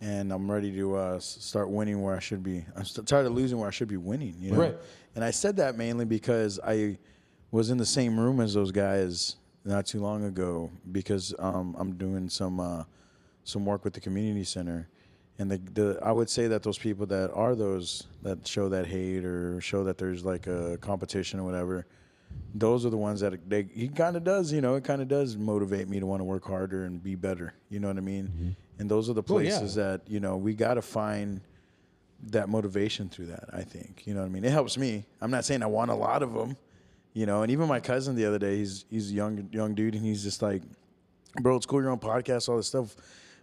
and I'm ready to start winning where I should be. I'm tired of losing where I should be winning. You know? Right. And I said that mainly because I was in the same room as those guys not too long ago because I'm doing some work with the community center. And I would say that those people that are those that show that hate or show that there's like a competition or whatever, those are the ones that he kind of does, you know, it kind of does motivate me to want to work harder and be better. You know what I mean? Mm-hmm. And those are the places that, you know, we got to find that motivation through that, I think. You know what I mean? It helps me. I'm not saying I want a lot of them, you know, and even my cousin the other day, he's a young dude, and he's just like, bro, it's cool, you're on podcasts, all this stuff.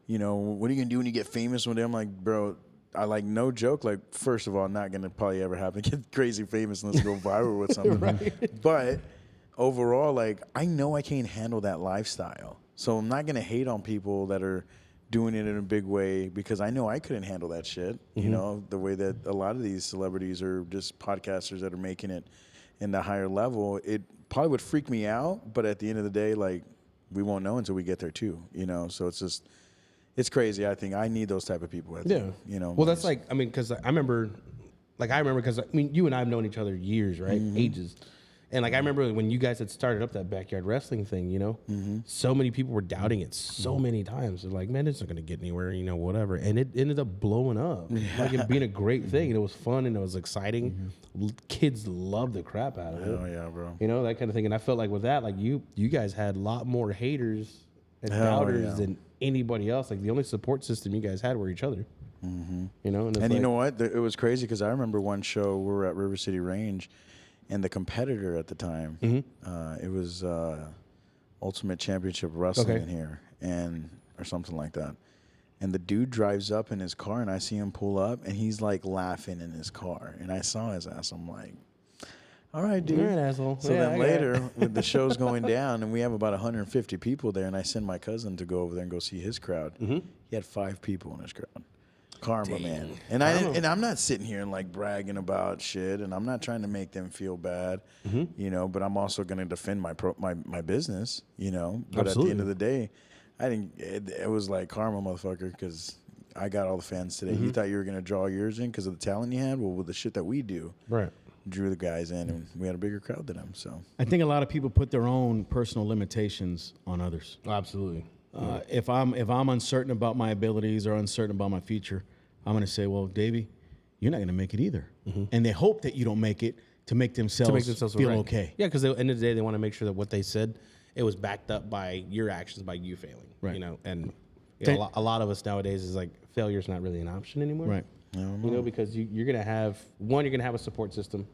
You know, what are you going to do when you get famous one day? I'm like, bro, I like, no joke. Like, first of all, not going to probably ever happen. Get crazy famous unless go viral with something. Right. But overall, like, I know I can't handle that lifestyle. So I'm not going to hate on people that are doing it in a big way because I know I couldn't handle that shit. Mm-hmm. You know, the way that a lot of these celebrities or just podcasters that are making it in the higher level, it probably would freak me out. But at the end of the day, like, we won't know until we get there too, you know? So it's just... It's crazy. I think I need those type of people. I think, you know. Well, that's like, I mean, because I remember because, I mean, you and I have known each other years, right? Mm-hmm. Ages. And, like, I remember when you guys had started up that backyard wrestling thing, you know, so many people were doubting it so many times. They're like, man, it's not going to get anywhere, you know, whatever. And it ended up blowing up, like it being a great thing. And it was fun and it was exciting. Kids loved the crap out of it. Oh, yeah, bro. You know, that kind of thing. And I felt like with that, like, you guys had a lot more haters and doubters than anybody else. Like, the only support system you guys had were each other. You know, and you know what? It was crazy because I remember one show we were at River City Range, and the competitor at the time, it was Ultimate Championship Wrestling in here, or something like that. And the dude drives up in his car, and I see him pull up, and he's like laughing in his car, and I saw his ass. I'm like, all right, dude. You're an asshole. So then later, when the show's going down, and we have about 150 people there, and I send my cousin to go over there and go see his crowd. He had 5 people in his crowd. Karma, man. And I'm not sitting here and like bragging about shit, and I'm not trying to make them feel bad, you know. But I'm also going to defend my business, you know. But Absolutely. At the end of the day, I didn't. It was like karma, motherfucker, because I got all the fans today. You thought you were going to draw yours in because of the talent you had. Well, with the shit that we do, right. Drew the guys in, and we had a bigger crowd than them. So I think a lot of people put their own personal limitations on others. Absolutely. If I'm uncertain about my abilities or uncertain about my future, I'm going to say, well, Davey, you're not going to make it either. And they hope that you don't make it to make themselves feel okay. Yeah, because at the end of the day, they want to make sure that what they said, it was backed up by your actions, by you failing. Right. You know, and you know, a lot of us nowadays is like failure's not really an option anymore. Right. You know, because you're going to have, you're going to have a support system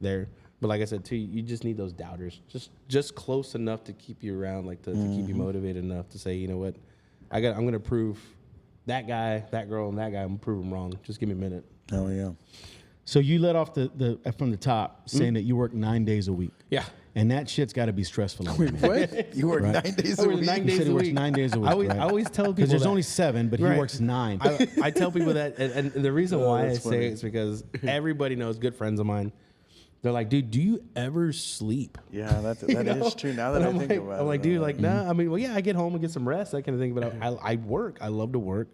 there. But like I said, too, you just need those doubters. Just close enough to keep you around, like to keep you motivated enough to say, you know what, I'm going to prove that guy, that girl, and that guy, I'm going to prove them wrong. Just give me a minute. Oh, yeah. So you let off from the top saying that you work 9 days a week. Yeah. And that shit's got to be stressful. Wait, what? You work 9 days a week? 9 days He a week. works 9 days a week. I always tell people because there's only 7, but he works 9. I tell people that, and the reason why I say it is because everybody knows, good friends of mine, they're like, dude, do you ever sleep? Yeah, that is true. Now that I think about it. I'm like, dude, like, nah. I mean, well, yeah, I get home and get some rest, that kind of thing. But I work. I love to work.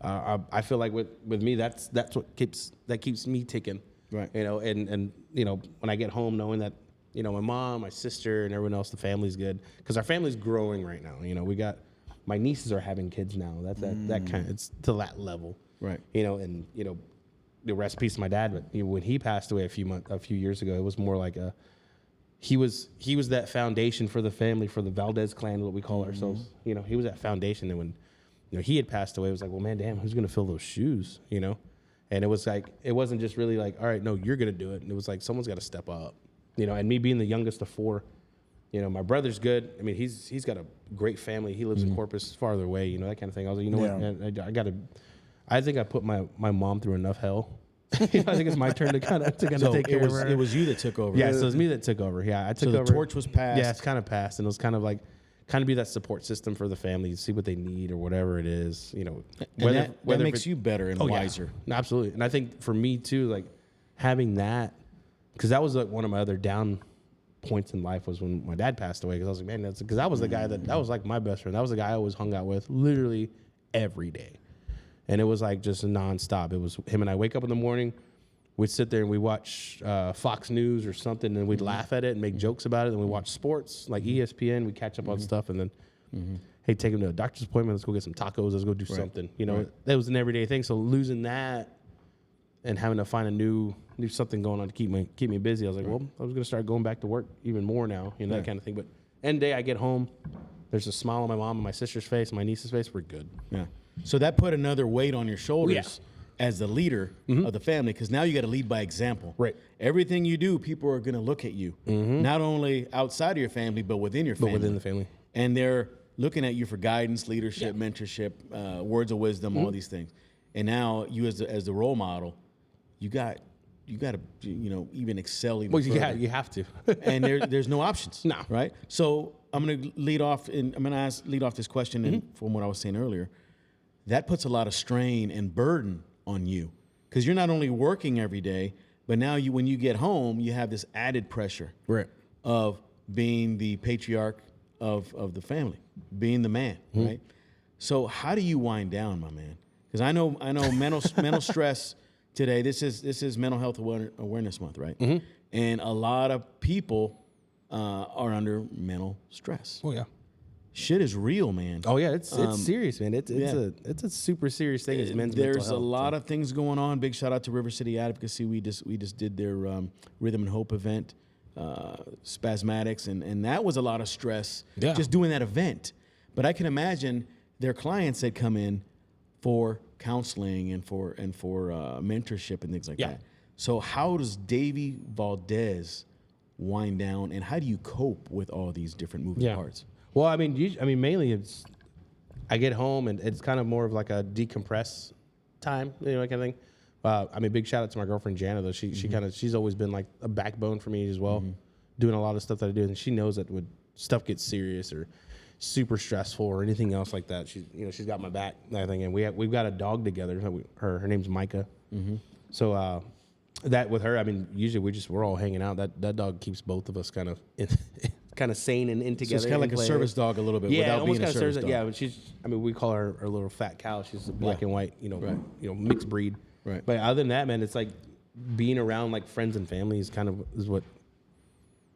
I feel like with me, that's what keeps me ticking. Right. You know, and you know, when I get home, knowing that, you know, my mom, my sister, and everyone else, the family's good, because our family's growing right now. You know, we got my nieces are having kids now. That's that kind of, it's to that level. Right. You know, and you know, the rest in peace to my dad. But you know, when he passed away a few years ago, it was more like he was that foundation for the family, for the Valdez clan, what we call ourselves. You know, he was that foundation. And when, you know, he had passed away, it was like, well, man, damn, who's gonna fill those shoes? You know, and it was like, it wasn't just really like, all right, no, you're gonna do it. And it was like, someone's got to step up. You know, and me being the youngest of 4, you know, my brother's good. I mean, he's got a great family. He lives in Corpus, farther away. You know, that kind of thing. I was like, you know what, man, I think I put my mom through enough hell. I think it's my turn to kind of take care of her. It was you that took over. Yeah, so it was me that took over. Yeah, I took over. So the torch was passed. Yeah, it's kind of passed, and it was kind of be that support system for the family, see what they need or whatever it is. You know, whether that makes you better and wiser. Yeah, absolutely. And I think for me too, like having that, because that was like one of my other points in life was when my dad passed away. Because I was like, man, that's because I was the guy that was like my best friend. That was the guy I always hung out with literally every day. And it was like just nonstop. It was him and I wake up in the morning, we'd sit there and we watch Fox News or something, and we'd laugh at it and make jokes about it. And we watch sports like ESPN. We catch up on stuff, and then hey, take him to a doctor's appointment. Let's go get some tacos. Let's go do something. You know, that was an everyday thing. So losing that and having to find a new something going on to keep me busy, I was like, well, I was gonna start going back to work even more now, you know, that kind of thing. But end of the day, I get home, there's a smile on my mom and my sister's face, and my niece's face. We're good. Yeah. So that put another weight on your shoulders as the leader of the family, because now you got to lead by example. Right. Everything you do, people are going to look at you, not only outside of your family, but within your family. But within the family. And they're looking at you for guidance, leadership, mentorship, words of wisdom, all these things. And now you as the role model, you got to even excel even further. You have to. And there's no options. No. Right? So I'm going to lead off this question and from what I was saying earlier. That puts a lot of strain and burden on you, because you're not only working every day, but now when you get home, you have this added pressure of being the patriarch of the family, being the man, right? So how do you wind down, my man? Because I know mental stress today. This is Mental Health Awareness Month, right? And a lot of people are under mental stress. Oh yeah. Shit is real, man. Oh yeah, it's serious, man. It's a super serious thing. As men's There's mental health, a lot of things going on. Big shout out to River City Advocacy. We just did their Rhythm and Hope event, Spasmatics, and that was a lot of stress just doing that event. But I can imagine their clients that come in for counseling and for mentorship and things like that. So how does Davey Valdez wind down, and how do you cope with all these different moving parts? Well, I mean, mainly it's I get home and it's kind of more of like a decompress time, you know, that kind of thing. I mean, big shout out to my girlfriend Jana though. She's always been like a backbone for me as well, doing a lot of stuff that I do, and she knows that when stuff gets serious or super stressful or anything else like that, she's got my back and everything. And we've got a dog together. Her name's Micah. So that with her, I mean, usually we're all hanging out. That dog keeps both of us kind of sane and in together. So it's kind of like a service dog a little bit, without being a service dog. Yeah, but we call her a little fat cow. She's a black and white, mixed breed. Right. But other than that, man, it's like being around like friends and family is what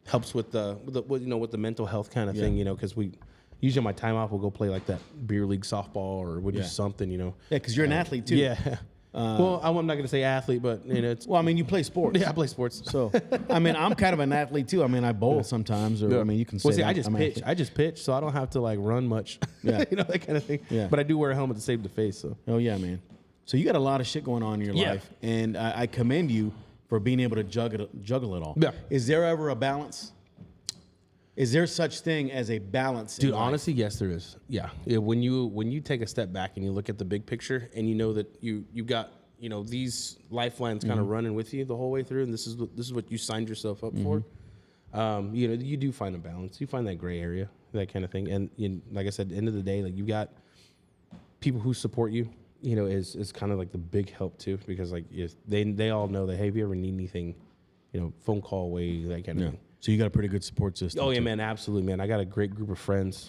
helps with the mental health kind of thing, because we usually on my time off we'll go play like that beer league softball or we'll do something, Yeah, because you're an athlete too. Yeah. Well, I'm not going to say athlete, but it's. Well, I mean, you play sports. Yeah, I play sports. So, I mean, I'm kind of an athlete too. I mean, I bowl sometimes, or I mean, you can say. Well, see, that. I just pitch, so I don't have to like run much. Yeah, that kind of thing. Yeah. But I do wear a helmet to save the face. So. Oh yeah, man. So you got a lot of shit going on in your life, and I commend you for being able to juggle it all. Yeah. Is there ever a balance? Is there such thing as a balance? Dude, honestly, yes, there is. Yeah. When you take a step back and you look at the big picture, and you know that you got these lifelines kind of running with you the whole way through, and this is what you signed yourself up for. You do find a balance. You find that gray area, that kind of thing. And like I said, at the end of the day, like you got people who support you. Is kind of like the big help too, because like if they all know that, hey, if you ever need anything, phone call away, that kind of thing. So you got a pretty good support system. Oh yeah, too. man, absolutely, man. I got a great group of friends,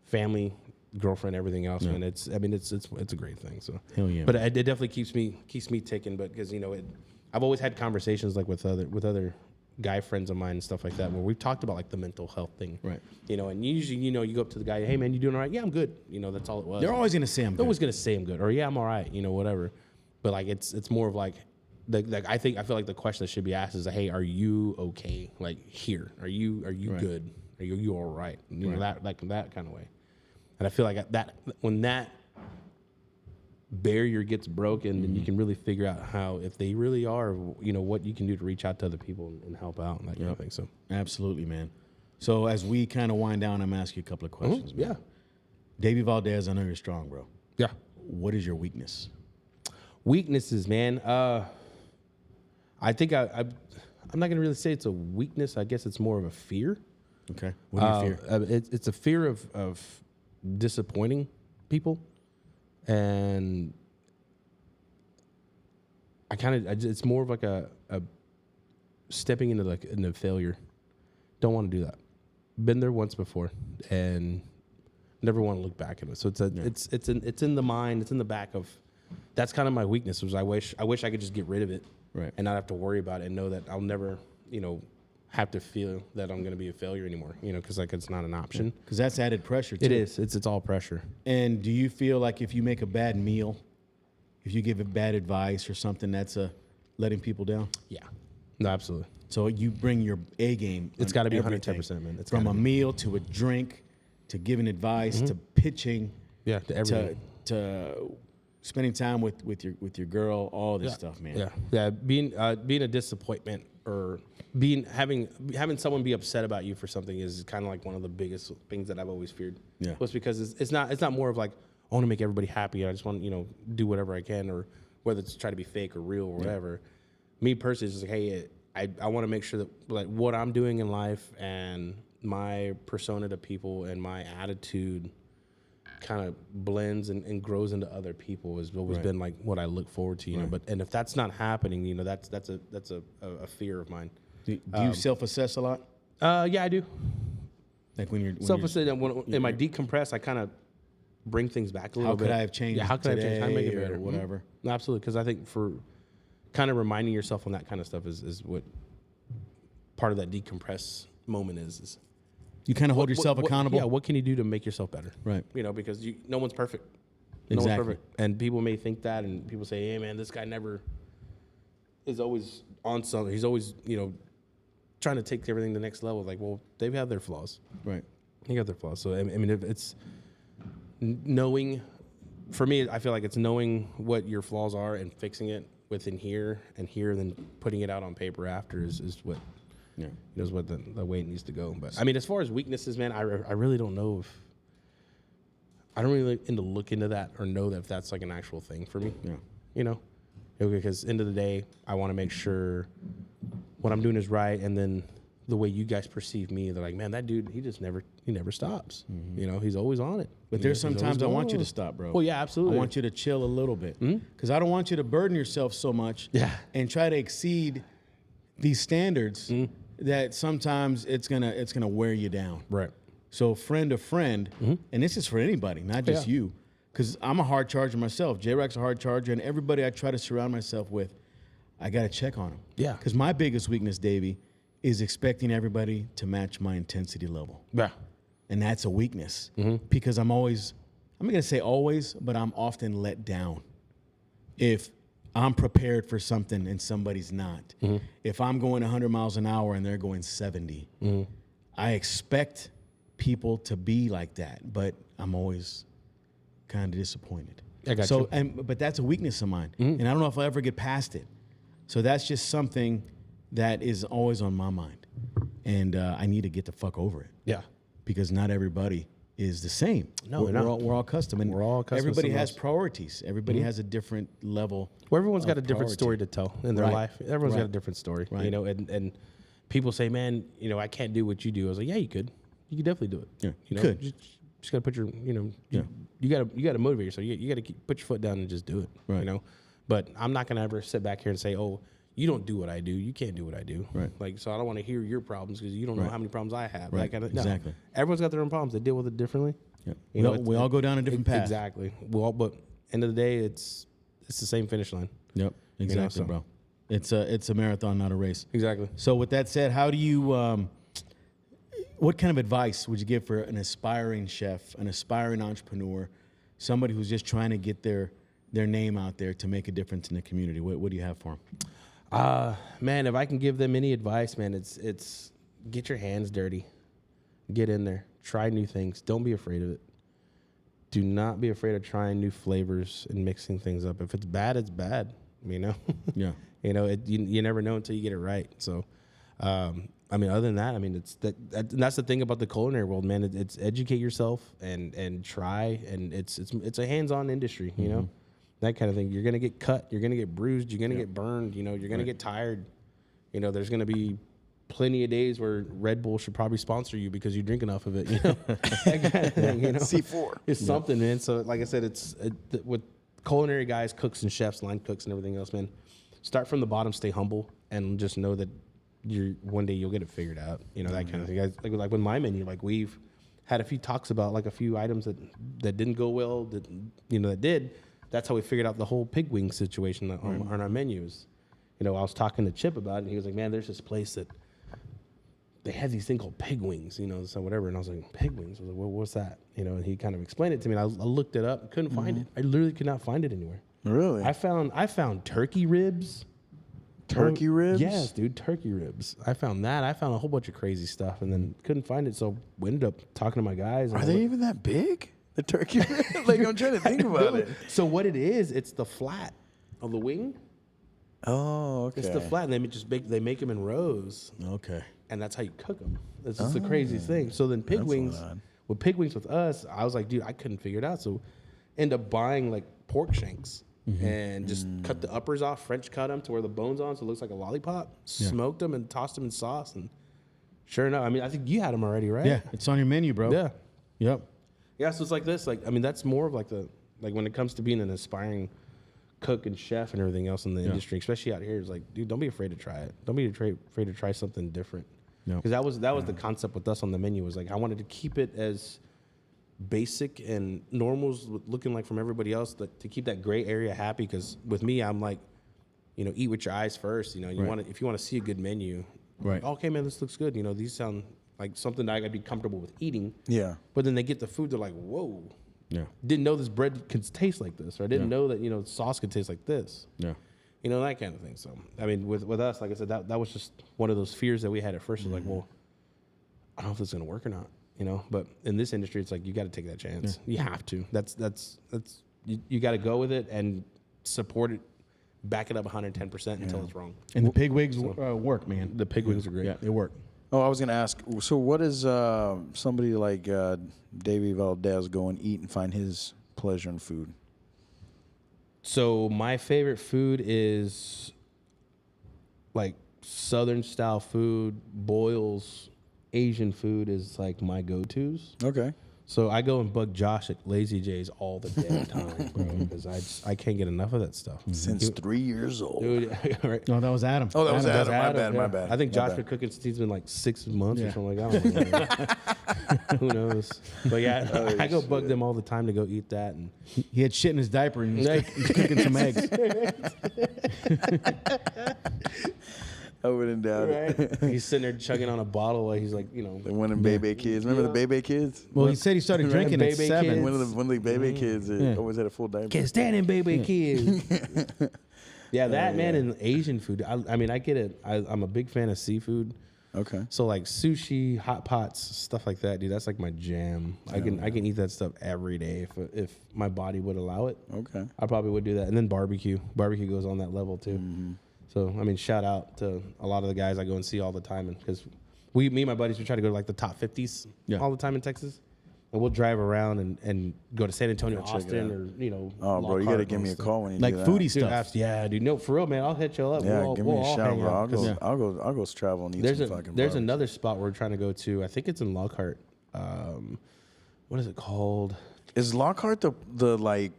family, girlfriend, everything else, man. It's a great thing. So hell yeah. But it definitely keeps me ticking. But because I've always had conversations like with other guy friends of mine and stuff like that, where we've talked about like the mental health thing, right? And usually you go up to the guy, hey man, you doing all right? Yeah, I'm good. That's all it was. They're always gonna say I'm good. They're always gonna say I'm good, or yeah, I'm all right. Whatever. But like it's more of like. I feel like the question that should be asked is, hey, are you okay? Like here, are you good? Are you all right? That kind of way. And I feel like that when that barrier gets broken, then you can really figure out how, if they really are, what you can do to reach out to other people and help out and that kind of thing. So absolutely, man. So as we kind of wind down, I'm gonna ask you a couple of questions. Yeah. Davey Valdez, I know you're strong, bro. Yeah. What is your weakness? Weaknesses, man. I think I'm not gonna really say it's a weakness. I guess it's more of a fear. Okay. What do you fear? It's a fear of disappointing people, and it's more of like a stepping into failure. Don't want to do that. Been there once before, and never want to look back at it. So it's in the mind. It's in the back of. That's kind of my weakness. Was I wish I could just get rid of it, right, and not have to worry about it, and know that I'll never, have to feel that I'm going to be a failure anymore. Because it's not an option. Because that's added pressure too. It is. It's all pressure. And do you feel like if you make a bad meal, if you give a bad advice or something, that's letting people down? Yeah. No, absolutely. So you bring your A game. It's got to be 110%, man. It's from a meal to a drink, to giving advice, to pitching, to everything, to spending time with your girl, all this stuff, man. Yeah. Being a disappointment or having someone be upset about you for something is kind of like one of the biggest things that I've always feared. Yeah. Was because it's not more of like I want to make everybody happy. I just want do whatever I can, or whether it's try to be fake or real or whatever. Me personally, it's just like, hey, I want to make sure that like what I'm doing in life and my persona to people and my attitude kind of blends and grows into other people has always been like what I look forward to, But if that's not happening, that's a fear of mine. Do you self-assess a lot? Yeah, I do. Like when you're Self-assess. In my decompress, I kind of bring things back a little bit. How could I have changed? Yeah, how could I have changed? How to make it better? Or whatever. Mm-hmm. Absolutely, because I think for kind of reminding yourself on that kind of stuff is what part of that decompress moment is. You kind of hold yourself accountable. Yeah, what can you do to make yourself better? Right. Because no one's perfect. Exactly. No one's perfect. And people may think that, and people say, hey, man, this guy never is always on something. He's always, trying to take everything to the next level. Like, well, they've had their flaws. Right. They got their flaws. So, I mean, if it's knowing, for me, I feel like it's knowing what your flaws are and fixing it within here, and then putting it out on paper after is what is what the way it needs to go. But I mean, as far as weaknesses, man, I really don't know if I don't really look into that or know that if that's like an actual thing for me. Yeah. Because end of the day, I want to make sure what I'm doing is right, and then the way you guys perceive me, they're like, man, that dude, he never stops. Mm-hmm. He's always on it. But there's sometimes I want you to stop, bro. Well, yeah, absolutely. I want you to chill a little bit because I don't want you to burden yourself so much and try to exceed these standards that sometimes it's gonna wear you down. Right. So friend to friend, and this is for anybody, not just you, because I'm a hard charger myself. J-Rack's a hard charger, and everybody I try to surround myself with, I got to check on them. Yeah. Because my biggest weakness, Davey, is expecting everybody to match my intensity level. Yeah. And that's a weakness because I'm not going to say always, but I'm often let down if I'm prepared for something and somebody's not. If I'm going 100 miles an hour and they're going 70, I expect people to be like that, but I'm always kind of disappointed. I got you. But that's a weakness of mine, and I don't know if I'll ever get past it. So that's just something that is always on my mind, and I need to get the fuck over it. Yeah. Because not everybody is the same. No, we're all custom, and we're all custom. Everybody has priorities. Everybody has a different level. Well, everyone's got a different story to tell in their life. Everyone's got a different story, Right. And people say, man, I can't do what you do. I was like, yeah, you could. You could definitely do it. Yeah, you could. Just got to put your, you got to motivate yourself. You got to put your foot down and just do it. Right. But I'm not gonna ever sit back here and say, oh, you don't do what I do. You can't do what I do. Right. Like, so I don't want to hear your problems because you don't know how many problems I have. Right. Exactly. Everyone's got their own problems. They deal with it differently. Yeah. We all go down a different path. Exactly. But end of the day, it's the same finish line. Yep. Exactly, bro. It's a marathon, not a race. Exactly. So with that said, how do you? What kind of advice would you give for an aspiring chef, an aspiring entrepreneur, somebody who's just trying to get their name out there to make a difference in the community? What do you have for them? Man, if I can give them any advice, man, it's get your hands dirty, get in there, try new things. Don't be afraid of it. Do not be afraid of trying new flavors and mixing things up. If it's bad, it's bad. Yeah. You never know until you get it right. So, other than that, it's that's the thing about the culinary world, man. It's educate yourself and try, and it's a hands-on industry, that kind of thing. You're gonna get cut, you're gonna get bruised, you're gonna get burned, you're gonna get tired. There's gonna be plenty of days where Red Bull should probably sponsor you because you drink enough of it. That kind of thing, C4. It's something, man. So like I said, with culinary guys, cooks and chefs, line cooks and everything else, man. Start from the bottom, stay humble, and just know that one day you'll get it figured out. You know, that kind of thing. Like with my menu, like we've had a few talks about like a few items that didn't go well, that did. That's how we figured out the whole pig wing situation on our menus. You know, I was talking to Chip about it, and he was like, man, there's this place that they had these thing called pig wings, you know, so whatever. And I was like, pig wings? I was like, well, what's that? You know, and he kind of explained it to me, and I looked it up, couldn't find it. I literally could not find it anywhere. Really? I found turkey ribs. Turkey ribs? Yes, dude, turkey ribs. I found that. I found a whole bunch of crazy stuff, and then couldn't find it. So we ended up talking to my guys. Are they even that big? The turkey ribs? Like, I'm trying to think about it. So what it is, it's the flat of the wing. Oh, okay. It's the flat, and they make them in rows. Okay. And that's how you cook them. That's just the craziest thing. So then pig wings with us, I was like, dude, I couldn't figure it out. So end up buying like pork shanks and just cut the uppers off, French cut them to where the bone's on, so it looks like a lollipop. Smoked them and tossed them in sauce, and sure enough, I mean, I think you had them already, right? Yeah, it's on your menu, bro. Yeah. Yep. Yeah, so it's like this. Like, I mean, that's more of like when it comes to being an aspiring cook and chef and everything else in the industry, especially out here, is like, dude, don't be afraid to try it. Don't be afraid to try something different. No. Because that was the concept with us on the menu, was like, I wanted to keep it as basic and normal as looking like from everybody else, to keep that gray area happy. Because with me, I'm like, you know, eat with your eyes first. You know, if you want to see a good menu, right? Okay, man, this looks good. You know, these sound like something that I gotta be comfortable with eating. Yeah. But then they get the food, they're like, whoa. Yeah. Didn't know this bread could taste like this, or I didn't know that, you know, sauce could taste like this. Yeah. You know, that kind of thing. So, I mean, with us, like I said, that was just one of those fears that we had at first. It was like, well, I don't know if this is gonna work or not, you know. But in this industry, it's like you got to take that chance. You have to. That's you got to go with it and support it, back it up 110% until it's wrong. And the pig wigs work, man. The pig wings are great. Yeah, they work. Oh, I was going to ask, so what does somebody like Davey Valdez go and eat and find his pleasure in food? So my favorite food is like Southern style food, boils. Asian food is like my go-tos. Okay. So I go and bug Josh at Lazy J's all the damn time, bro, because I can't get enough of that stuff. Since 3 years old. Dude, right? No, that was Adam. Oh, that was That's Adam. My bad. I think Josh been cooking since he's been like 6 months or something like that. Who knows? But yeah, I go bug them all the time to go eat that. And He had shit in his diaper and he's cooking some eggs. I wouldn't doubt it. he's sitting there chugging on a bottle while he's like, you know. The one of Bebe kids. Remember the Bebe kids? Well, he said he started drinking at Bebe 7. kids. One of the Bebe kids always had a full diaper. Can't stand him, baby kids. Yeah, that man, and Asian food. I mean, I get it. I'm a big fan of seafood. Okay. So like sushi, hot pots, stuff like that, dude. That's like my jam. I can eat that stuff every day if my body would allow it. Okay. I probably would do that. And then barbecue. Barbecue goes on that level too. So I mean, shout out to a lot of the guys I go and see all the time, and because me and my buddies, we try to go to like the top 50s all the time in Texas. And we'll drive around and go to San Antonio, Austin, or, you know. Oh, bro, you got to give me a call when you Like do that. foodie Dude, stuff. yeah, dude. No, for real, man. I'll hit you up. Yeah, we'll give me a shout, hang bro. out. I'll go travel and eat some fucking There's barbecue. another spot we're trying to go to. I think it's in Lockhart. What is it called? Is Lockhart the like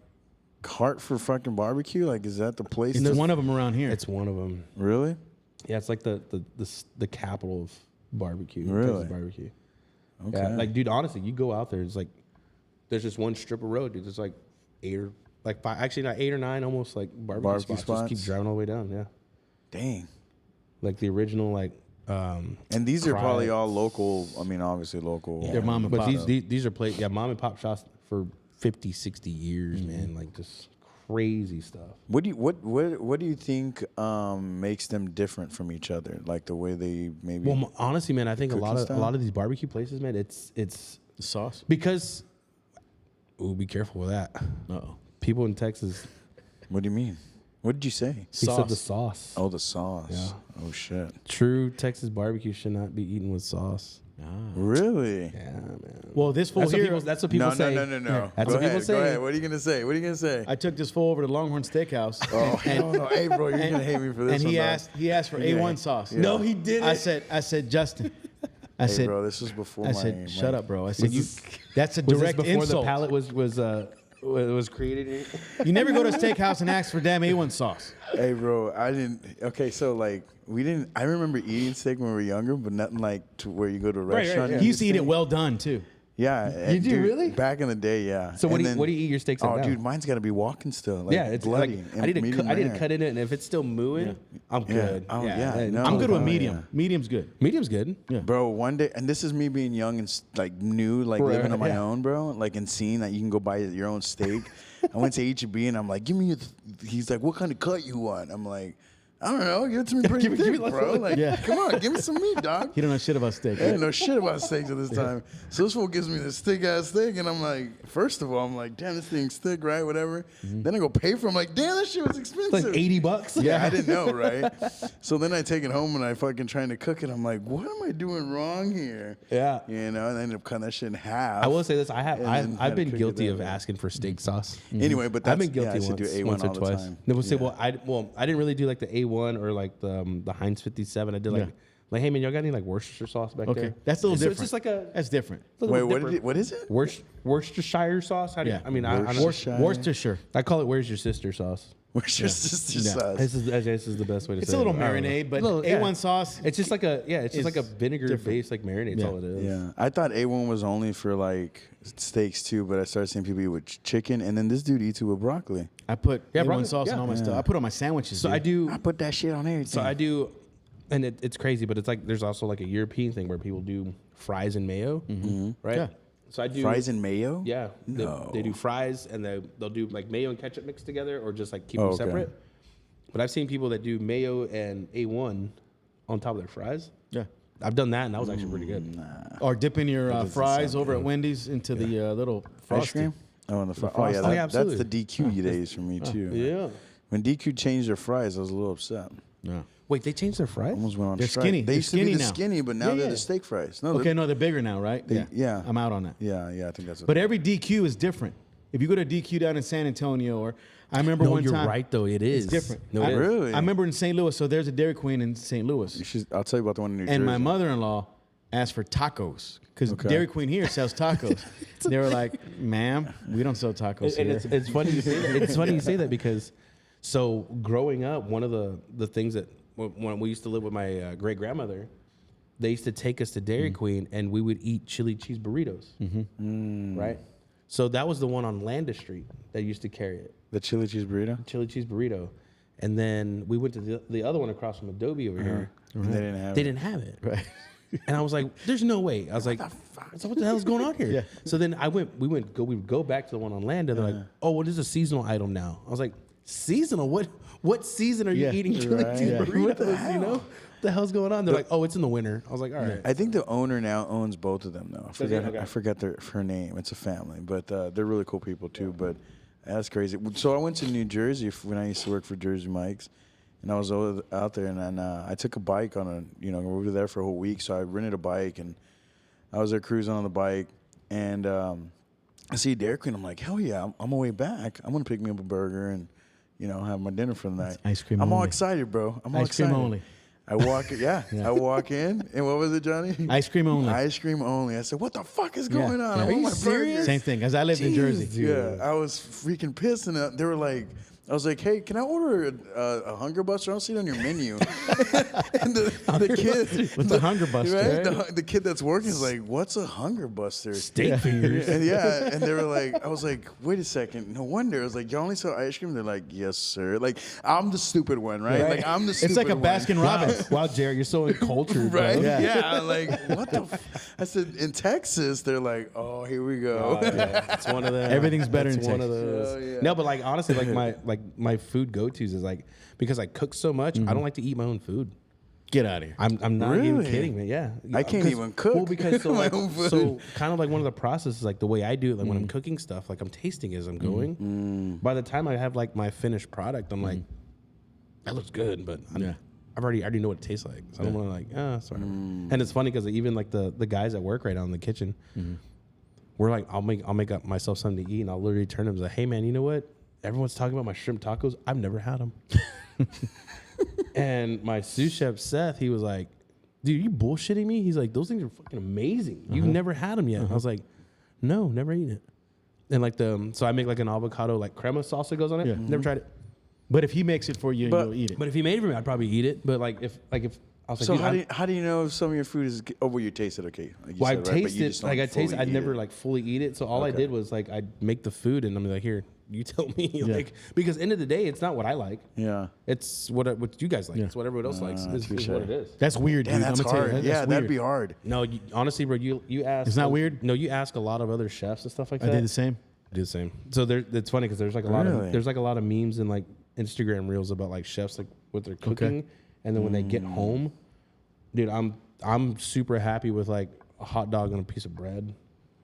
cart for fucking barbecue? Like, is that the place? It's one of them around here. It's one of them. Really? Yeah, it's like the capital of barbecue. Really? Texas barbecue. Okay. Yeah, like, dude, honestly, you go out there, it's like, there's just one strip of road, dude. There's like 8 or 9 almost like barbecue spots. Just keep driving all the way down, yeah. Dang. Like the original, like, and these are probably all local. I mean, obviously local. They're mom and but pop. these are mom and pop shops for 50, 60 years, man. Like, just crazy stuff. What do you think makes them different from each other? Like the way they maybe. Well, honestly, man, I think a lot style? of these barbecue places, man, it's The sauce. because. Ooh, be careful with that. Uh-oh. People in Texas. What do you mean? What did you say? He said the sauce. Oh, the sauce. Yeah. Oh shit. True Texas barbecue should not be eaten with sauce. Really? Yeah, man. Well, this fool That's here. what people say. No. That's Go what people ahead, say. Go ahead. What are you gonna say? I took this fool over to Longhorn Steakhouse. Oh hell no! Hey, bro, you're gonna hate me for this. And he one, asked for A1 sauce. Yeah. No, he didn't. I said, Justin. I Hey, bro, this was before I my. said, shut up, bro. I said, Was that's a Was this direct before insult. the palate was was created. You never go to a steakhouse and ask for damn A1 sauce. Hey, bro, I didn't. Okay, so like we didn't. I remember eating steak when we were younger, but nothing like to where you go to a restaurant. He used to eat it well done too. Yeah, You do, dude, really? Back in the day, yeah. So what do you eat your steaks at Oh, now? dude, mine's got to be walking still. Like, Yeah, it's bloody. like and I need to medium cut it in, and if it's still mooing, I'm good. Oh, yeah. No, I'm good with oh, medium. yeah. Medium's good. Medium's good. Yeah. Bro, one day, and this is me being young and like new, like Right, living on my yeah. own, bro. Like and seeing that you can go buy your own steak. I went to H-E-B and I'm like, give me your. He's like, what kind of cut you want? I'm like, I don't know, give it to me pretty Give me thick, like- bro. Like, Yeah. come on, give me some meat, dog. He don't know shit about steak. I didn't know shit about steaks at this time. So this fool gives me this thick ass steak, and I'm like, first of all, I'm like, damn, this thing's thick, right? Whatever. Then I go pay for it. I'm like, damn, that shit was expensive. It's like $80. Yeah, I didn't know, right? So then I take it home and I fucking trying to cook it. I'm like, what am I doing wrong here? Yeah. You know, and I ended up cutting that shit in half. I will say this: And then I've had to been cook it guilty that of way. asking for steak sauce. Anyway, but that's, I've been guilty I used to do A1 once or all the twice. time. They will say, Yeah. I didn't really do like the A1 or like the Heinz 57. I did like, hey man, y'all got any like Worcestershire sauce back Okay, there? that's a little different. It's just like a That's different. Wait, what is it? Worcestershire sauce? How do you, Yeah. I mean, I don't. Worcestershire. Worcestershire. I call it "Where's your sister" sauce. Where's your sister's Yeah. sauce? This is the best way to It's say a little it. I don't know. marinade, but Little- A1 yeah. sauce. It's just like a it's just is like a vinegar based like marinade. That's Yeah. all it is. Yeah, I thought A1 was only for like steaks too, but I started seeing people eat with chicken, and then this dude eats it with broccoli. I put Yeah, A1 broccoli, sauce yeah. on all my stuff. I put it on my sandwiches. So dude. I do. I put that shit on everything. So I do, and it's crazy, but it's like there's also like a European thing where people do fries and mayo, right? Yeah. So I do fries and mayo. Yeah, No. they do fries and they'll do like mayo and ketchup mixed together, or just like keep Oh, them okay. separate. But I've seen people that do mayo and A1 on top of their fries. Yeah. I've done that, and that was actually pretty good. Or dipping your doesn't fries sound over good. at Wendy's into the little Ice frosty. cream. Oh, and the fries. Oh frosty. yeah, Oh, yeah, that's absolutely. the DQ days for me too. Yeah. When DQ changed their fries, I was a little upset. Yeah. Wait, they changed their fries? Almost went on They're strike. skinny. They They're used to be skinny the now. skinny, but now Yeah, they're yeah. the steak fries. No, Okay, no, they're bigger now, right? yeah. I'm out on that. yeah, I think that's. What But every DQ is different. If you go to DQ down in San Antonio, or I remember No, one you're time. right though. It is It's different. No, I, it is. Really? I remember in St. Louis, so there's a Dairy Queen in St. You Louis. should, I'll tell you about the one in New Jersey. And my mother-in-law asked for tacos because Okay. Dairy Queen here sells tacos. They were like, "Ma'am, we don't sell tacos And here." it's funny you say that. It's funny you say that because so growing up, one of the things that when we used to live with my great grandmother, they used to take us to Dairy Queen and we would eat chili cheese burritos, right? So that was the one on Landis Street that used to carry it, the chili cheese burrito. chili cheese burrito, and then we went to the other one across from Adobe over here. And they didn't have. They it. didn't have it. Right. And I was like, "There's no way." I was like, "So what the hell's going on here?" Yeah. So then we would go back to the one on land, and they're like, "Oh, well, this is a seasonal item now." I was like, "Seasonal? What season are you Yeah. eating chili Right. cheese Yeah. burritos? What the You hell? know, what the hell's going on?" They're like, "Oh, it's in the winter." I was like, "All right." I think the owner now owns both of them though. Okay. I forget her name. It's a family, but they're really cool people too. But that's crazy. So I went to New Jersey when I used to work for Jersey Mike's, and I was out there, and then I took a bike on we were there for a whole week, so I rented a bike, and I was there cruising on the bike, and I see Dairy Queen. I'm like, hell yeah! I'm on my way back. I'm gonna pick me up a burger and have my dinner for the night. ice cream I'm all only. excited, bro. I'm all Ice cream excited. only. I walk, I walk in, and what was it, Johnny? Ice cream only. Ice cream only. I said, "What the fuck is going on? Yeah. I Are want you my serious? burger." Same thing, as I lived in Jersey. Yeah, I was freaking pissed, and they were like, I was like, "Hey, can I order a Hunger Buster? I don't see it on your menu." And the kid, What's a Hunger Buster? right? The kid that's working is like, "What's a Hunger Buster?" Steak fingers. And and they were like, I was like, wait a second, no wonder. I was like, you only sell ice cream? They're like, yes, sir. Like, I'm the stupid one, right? Right. Like, I'm the stupid It's like a one. Baskin Robbins. Wow, Jared, you're so uncultured, bro. Right? Yeah. Yeah. Like, what the? I said, in Texas, they're like, oh, here we go. Yeah, it's one of them. Everything's better It's in one of Texas. those. Oh, yeah. No, but like honestly, like my food go-tos is like because I cook so much, I don't like to eat my own food. Get out of here. I'm not even Really? kidding, man. Yeah, I can't 'Cause- even cook Well, because so, my like, own food. so kind of like one of the processes, like the way I do it, like when I'm cooking stuff, like I'm tasting as I'm going. By the time I have like my finished product, I'm like, that looks good, but Yeah. I already know what it tastes like, so I don't want to like, sorry. And it's funny because even like the guys that work right now in the kitchen, we're like, I'll make up myself something to eat, and I'll literally turn to them and say, hey man, you know what? Everyone's talking about my shrimp tacos. I've never had them. And my sous chef Seth, he was like, dude, you bullshitting me? He's like, those things are fucking amazing. You've never had them yet. I was like, no, never eaten it. And like so I make like an avocado like crema sauce that goes on it. Yeah. Never tried it. But if he makes it for you, But- you'll eat it. But if he made it for me, I'd probably eat it. But like if I was like, So dude, how do you know if some of your food is? Oh, well, you taste it, okay? Like you well, I said, right? But taste you it. just don't Like I taste. fully I'd eat never it. like fully eat it. So all I Okay. did was like I'd make the food and I'm like, here, you tell me. Like because end of the day, it's not what I like. Yeah. It's what you guys like. It's what everyone else likes. Is touche. what it is. That's weird, dude. Damn, that's I'm gonna tell hard. you, that's Yeah, weird. that'd be hard. No, honestly, bro, you ask. It's not weird? No, you ask a lot of other chefs and stuff like that. I did the same. I do the same. So it's funny because there's like a lot Really? of there's like a lot of memes and like Instagram reels about like chefs like what they're cooking, and then when they get home, dude, I'm super happy with like a hot dog and a piece of bread.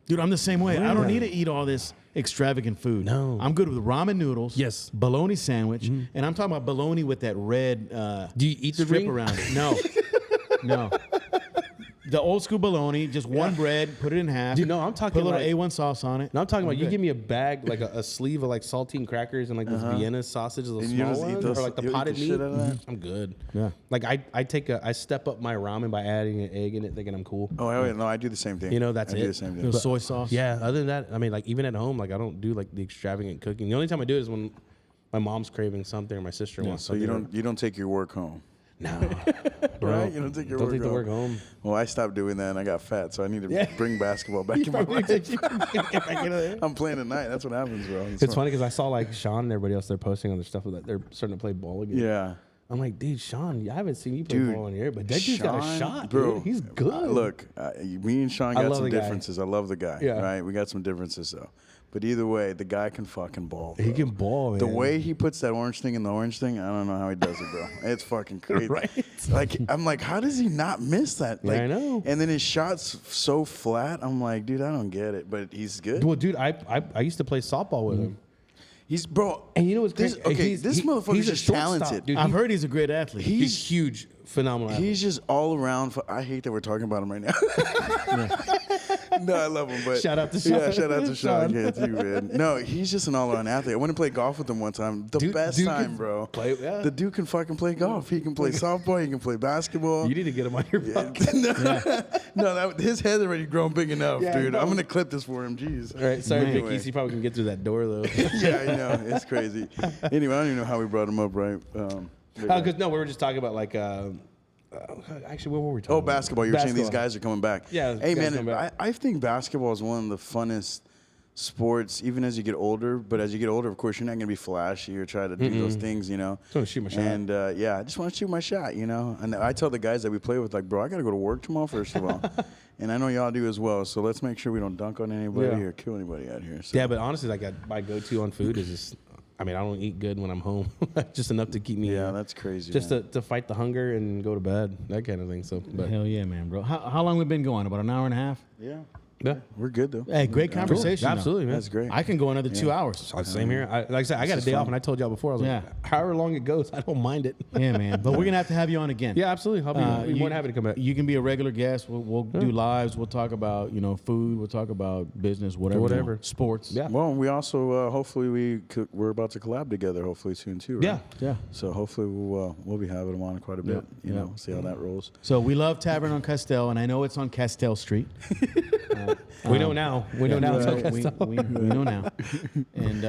Dude, I'm the same way. I don't need to eat all this extravagant food. No. I'm good with ramen noodles. Yes. Bologna sandwich. And I'm talking about bologna with that red Do you eat the strip ring? around it. No. No. The old school bologna, just one bread, put it in half. Dude, no, I'm talking Put a little like- A1 sauce on it. No, I'm talking about you good. give me a bag like a sleeve of like saltine crackers and like those Vienna sausages, those And you small just eat ones, those- or like the you eat potted the meat. shit out of that? I'm good. Yeah. Like I step up my ramen by adding an egg in it, thinking I'm cool. Oh, hell yeah, no, I do the same thing. You know, that's I it. do the same thing. Little soy sauce. Yeah. Other than that, I mean, like even at home, like I don't do like the extravagant cooking. The only time I do it is when my mom's craving something or my sister wants So something. you don't take your work home. No, Right? You don't take your don't work take the home. work home. Well, I stopped doing that and I got fat, so I need to Yeah. bring basketball back in my life. Get back into there. I'm playing tonight. That's what happens, bro. It's funny because I saw like Sean and everybody else. They're posting on their stuff that they're starting to play ball again. Yeah. I'm like, dude, Sean, I haven't seen you play Dude, ball in here, but that dude's got a Sean, shot, bro. dude. He's good. Look, me and Sean I got love some the guy. differences. I love the guy. Yeah. Right? We got some differences though. But either way, the guy can fucking ball. Bro. He can ball, man. The way he puts that orange thing in the orange thing, I don't know how he does it, bro. It's fucking crazy. Right? Like I'm like, how does he not miss that? Like, I know. And then his shots so flat. I'm like, dude, I don't get it. But he's good. Well, dude, I used to play softball with him. He's bro. And you know what's this? crazy? Okay, this motherfucker's he's a just shortstop, talented. dude. I've heard he's a great athlete. He's huge, phenomenal. athlete. He's just all around. I hate that we're talking about him right now. No, I love him, but Shout out to Sean. Yeah, shout out to Sean. Sean. Yeah, too, man. No, he's just an all-around athlete. I went to play golf with him one time. The best dude time, can bro. play- yeah. The dude can fucking play golf. He can play softball. He can play basketball. You need to get him on your podcast. No, his head's already grown big enough, Yeah, I dude. know. I'm gonna clip this for him. Jeez. All right, sorry, Anyway. Vicky. He probably can get through that door though. Yeah, I know. It's crazy. Anyway, I don't even know how we brought him up, right? Because no, we were just talking about like. Actually, what were we talking? Oh, about? basketball. You were saying these Basketball. guys are coming back. Yeah, Hey, guys man, coming back. I think basketball is one of the funnest sports, even as you get older. But as you get older, of course, you're not going to be flashy or try to do those things, you know. Just wanna shoot my shot. And, yeah, I just want to shoot my shot, you know. And I tell the guys that we play with, like, bro, I got to go to work tomorrow, first of all. And I know y'all do as well. So let's make sure we don't dunk on anybody Yeah. or kill anybody out here. So. Yeah, but honestly, like my go-to on food is just. I mean, I don't eat good when I'm home. Just enough to keep me. Yeah, that's crazy. Just man. to fight the hunger and go to bed, that kind of thing. So, but Hell yeah, man, bro. How long we been going? About an hour and a half? Yeah. yeah, We're good, though. Hey, great conversation. though. absolutely, man. That's great. I can go another 2 hours. Same here. Like I said, I got a is day off, fun. and I told y'all before. I was Yeah. like, however long it goes, I don't mind it. Yeah, man. But we're gonna have to have you on again. Yeah, absolutely. I'll be more than happy to come back. You can be a regular guest. We'll do lives. We'll talk about food. We'll talk about business, whatever. you Whatever. want. Sports. Yeah. Well, we also hopefully we're about to collab together hopefully soon too. Right? Yeah. Yeah. So hopefully we'll be having them on quite a bit. Yeah, You yeah. know, see how that rolls. So we love Tavern on Castell, and I know it's on Castell Street. We know now. We know now. It's Right. okay. We know now. And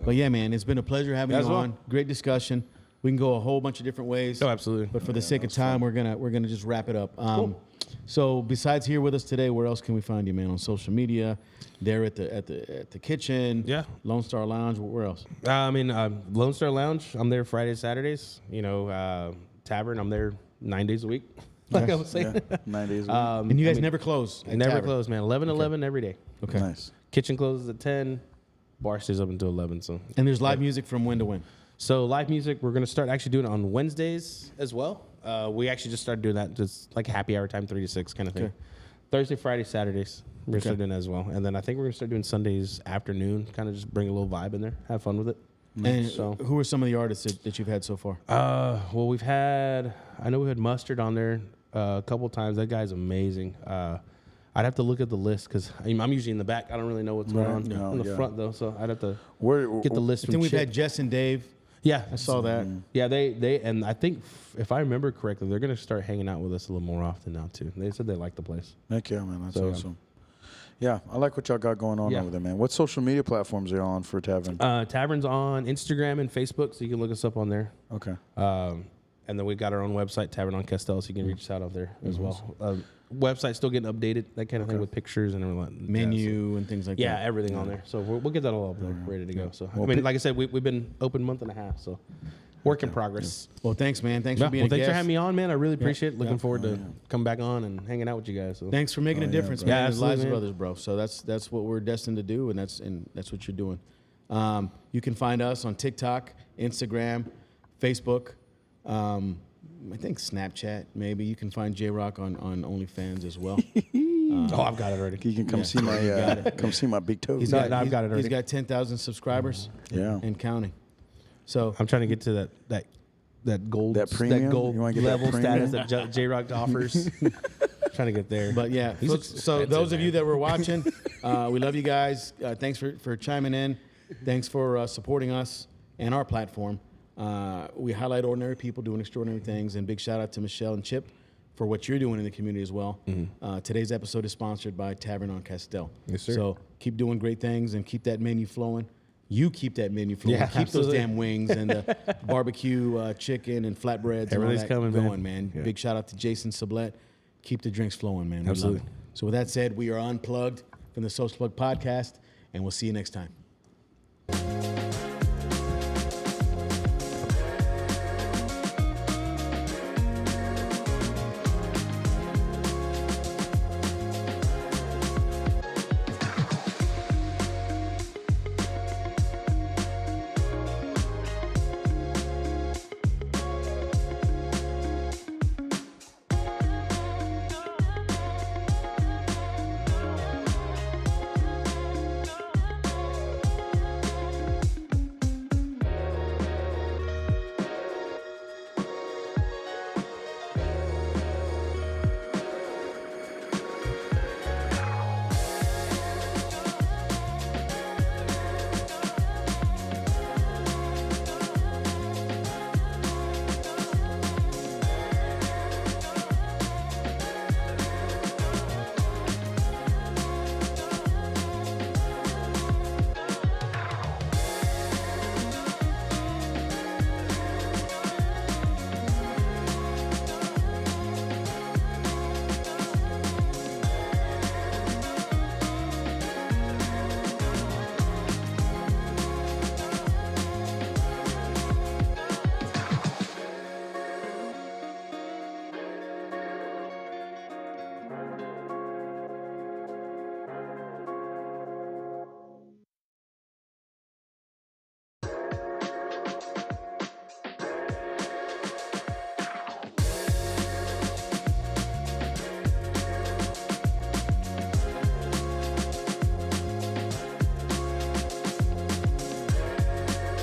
but yeah, man, it's been a pleasure having As you well. on. Great discussion. We can go a whole bunch of different ways. Oh, absolutely. But for the sake of time, we're gonna just wrap it up. So besides here with us today, where else can we find you, man? On social media, there at the kitchen. Yeah. Lone Star Lounge. Where else? I mean, Lone Star Lounge. I'm there Fridays, Saturdays. Tavern. I'm there 9 days a week. Like I was saying. Yeah, 9 days. A week. And you guys never close. at Never Tavern. close, man. 11 every day. Okay. Nice. Kitchen closes at 10. Bar stays up until 11. And there's live music from when to when. So live music, we're gonna start actually doing it on Wednesdays as well. We actually just started doing that, just like happy hour time, 3 to 6 kind of thing. Okay. Thursday, Friday, Saturdays, we're gonna start doing that as well. And then I think we're gonna start doing Sundays afternoon, kind of just bring a little vibe in there, have fun with it. And So- who are some of the artists that you've had so far? Well, I know we had Mustard on there a couple times. That guy's amazing. I'd have to look at the list because I'm usually in the back. I don't really know what's going on No, in the yeah. front though, so I'd have to Where get the list I from think we've Chip. had Jess and Dave. Yeah, I saw that. Yeah, they and I think if I remember correctly, they're gonna start hanging out with us a little more often now too. They said they like the place. Heck yeah, man. That's So, awesome. Yeah, I like what y'all got going on Yeah. over there, man. What social media platforms are y'all on for Tavern? Tavern's on Instagram and Facebook, so you can look us up on there. Okay. And then we got our own website, Tavern On Castell, so you can reach us out of there as well. Website still getting updated, that kind of thing with pictures and everything. Menu and things like Yeah, that. everything on there. So we'll get that all up there, ready to go. So I mean, like I said, we've been open month and a half, so work in progress. Well, thanks, man. Thanks Yeah, for being well, a thanks guest. for having me on, man. I really appreciate it. Looking Yeah. forward to come back on and hanging out with you guys. So. Thanks for making a difference, bro. man. Yeah, in the lives of absolutely, man. others, bro. So that's what we're destined to do, and that's what you're doing. You can find us on TikTok, Instagram, Facebook. I think Snapchat, maybe. You can find J-Rock on OnlyFans as well. Oh, I've got it already. You can come see my big toes. He's No, got, I've he's- got it already. He's got 10,000 subscribers. Yeah. And counting. So I'm trying to get to that gold That premium? gold You wanna get that level premium? status that J Rock offers. Trying to get there. But yeah, He's so expensive, those of you man. that were watching, we love you guys. Thanks for chiming in. Thanks for supporting us and our platform. We highlight ordinary people doing extraordinary things, and big shout out to Michelle and Chip for what you're doing in the community as well. Today's episode is sponsored by Tavern On Castell. Yes, sir. So keep doing great things and keep that menu flowing. You keep that menu flowing. Yeah, keep absolutely. those damn wings and the barbecue chicken and flatbreads. Everything's and all that coming, going, man. Yeah. Big shout out to Jason Sublette. Keep the drinks flowing, man. We love Absolutely. it. So with that said, we are unplugged from the Social Plug podcast, and we'll see you next time.